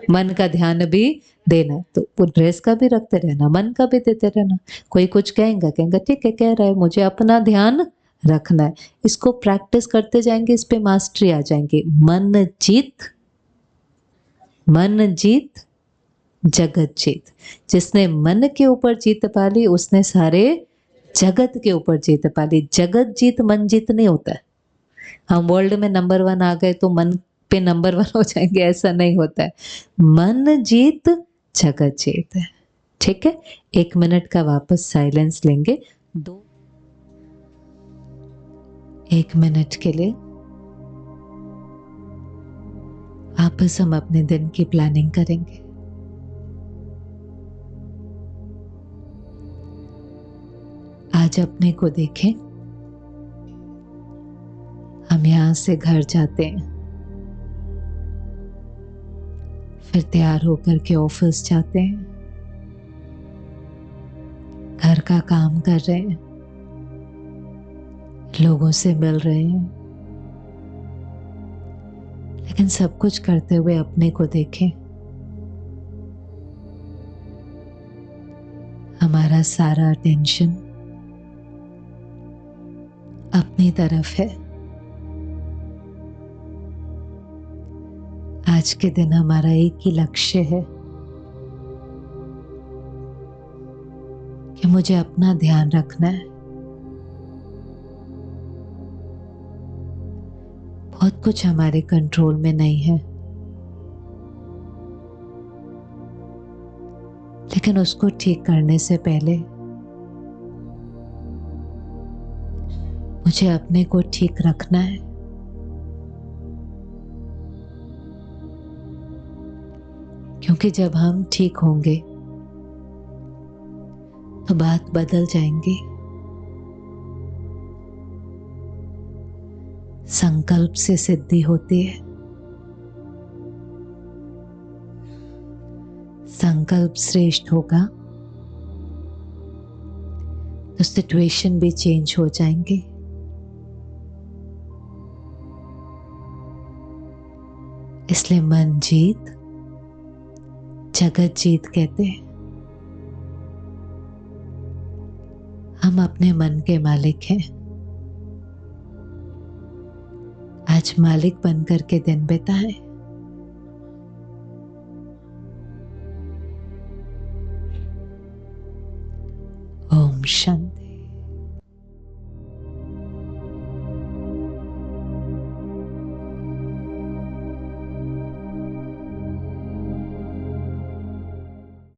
मन का ध्यान भी देना। तो वो ड्रेस का भी रखते रहना, मन का भी देते रहना। कोई कुछ कहेंगे ठीक है, कह रहा है, मुझे अपना ध्यान रखना है। इसको प्रैक्टिस करते जाएंगे, इस पे मास्टरी आ जाएंगे। मन जीत जगत जीत। जिसने मन के ऊपर जीत पा ली उसने सारे जगत के ऊपर जीत पा ली। जगत जीत मन जीत नहीं होता है। हम वर्ल्ड में नंबर 1 आ गए तो मन पे नंबर 1 हो जाएंगे, ऐसा नहीं होता है। मन जीत जगत जीत है। ठीक है, 1 मिनट का वापस साइलेंस लेंगे। 1 मिनट के लिए वापस हम अपने दिन की प्लानिंग करेंगे। आज अपने को देखें, हम यहां से घर जाते हैं, फिर तैयार होकर के ऑफिस जाते हैं, घर का काम कर रहे हैं, लोगों से मिल रहे हैं, लेकिन सब कुछ करते हुए अपने को देखें। हमारा सारा अटेंशन अपनी तरफ है। आज के दिन हमारा एक ही लक्ष्य है कि मुझे अपना ध्यान रखना है, बहुत कुछ हमारे कंट्रोल में नहीं है, लेकिन उसको ठीक करने से पहले मुझे अपने को ठीक रखना है। क्योंकि जब हम ठीक होंगे तो बात बदल जाएंगी। संकल्प से सिद्धि होती है। संकल्प श्रेष्ठ होगा तो सिचुएशन भी चेंज हो जाएंगे। इसलिए मन जीत जगत जीत कहते हैं। हम अपने मन के मालिक हैं। आज मालिक बनकर के दिन बिताएं। ओम शांति।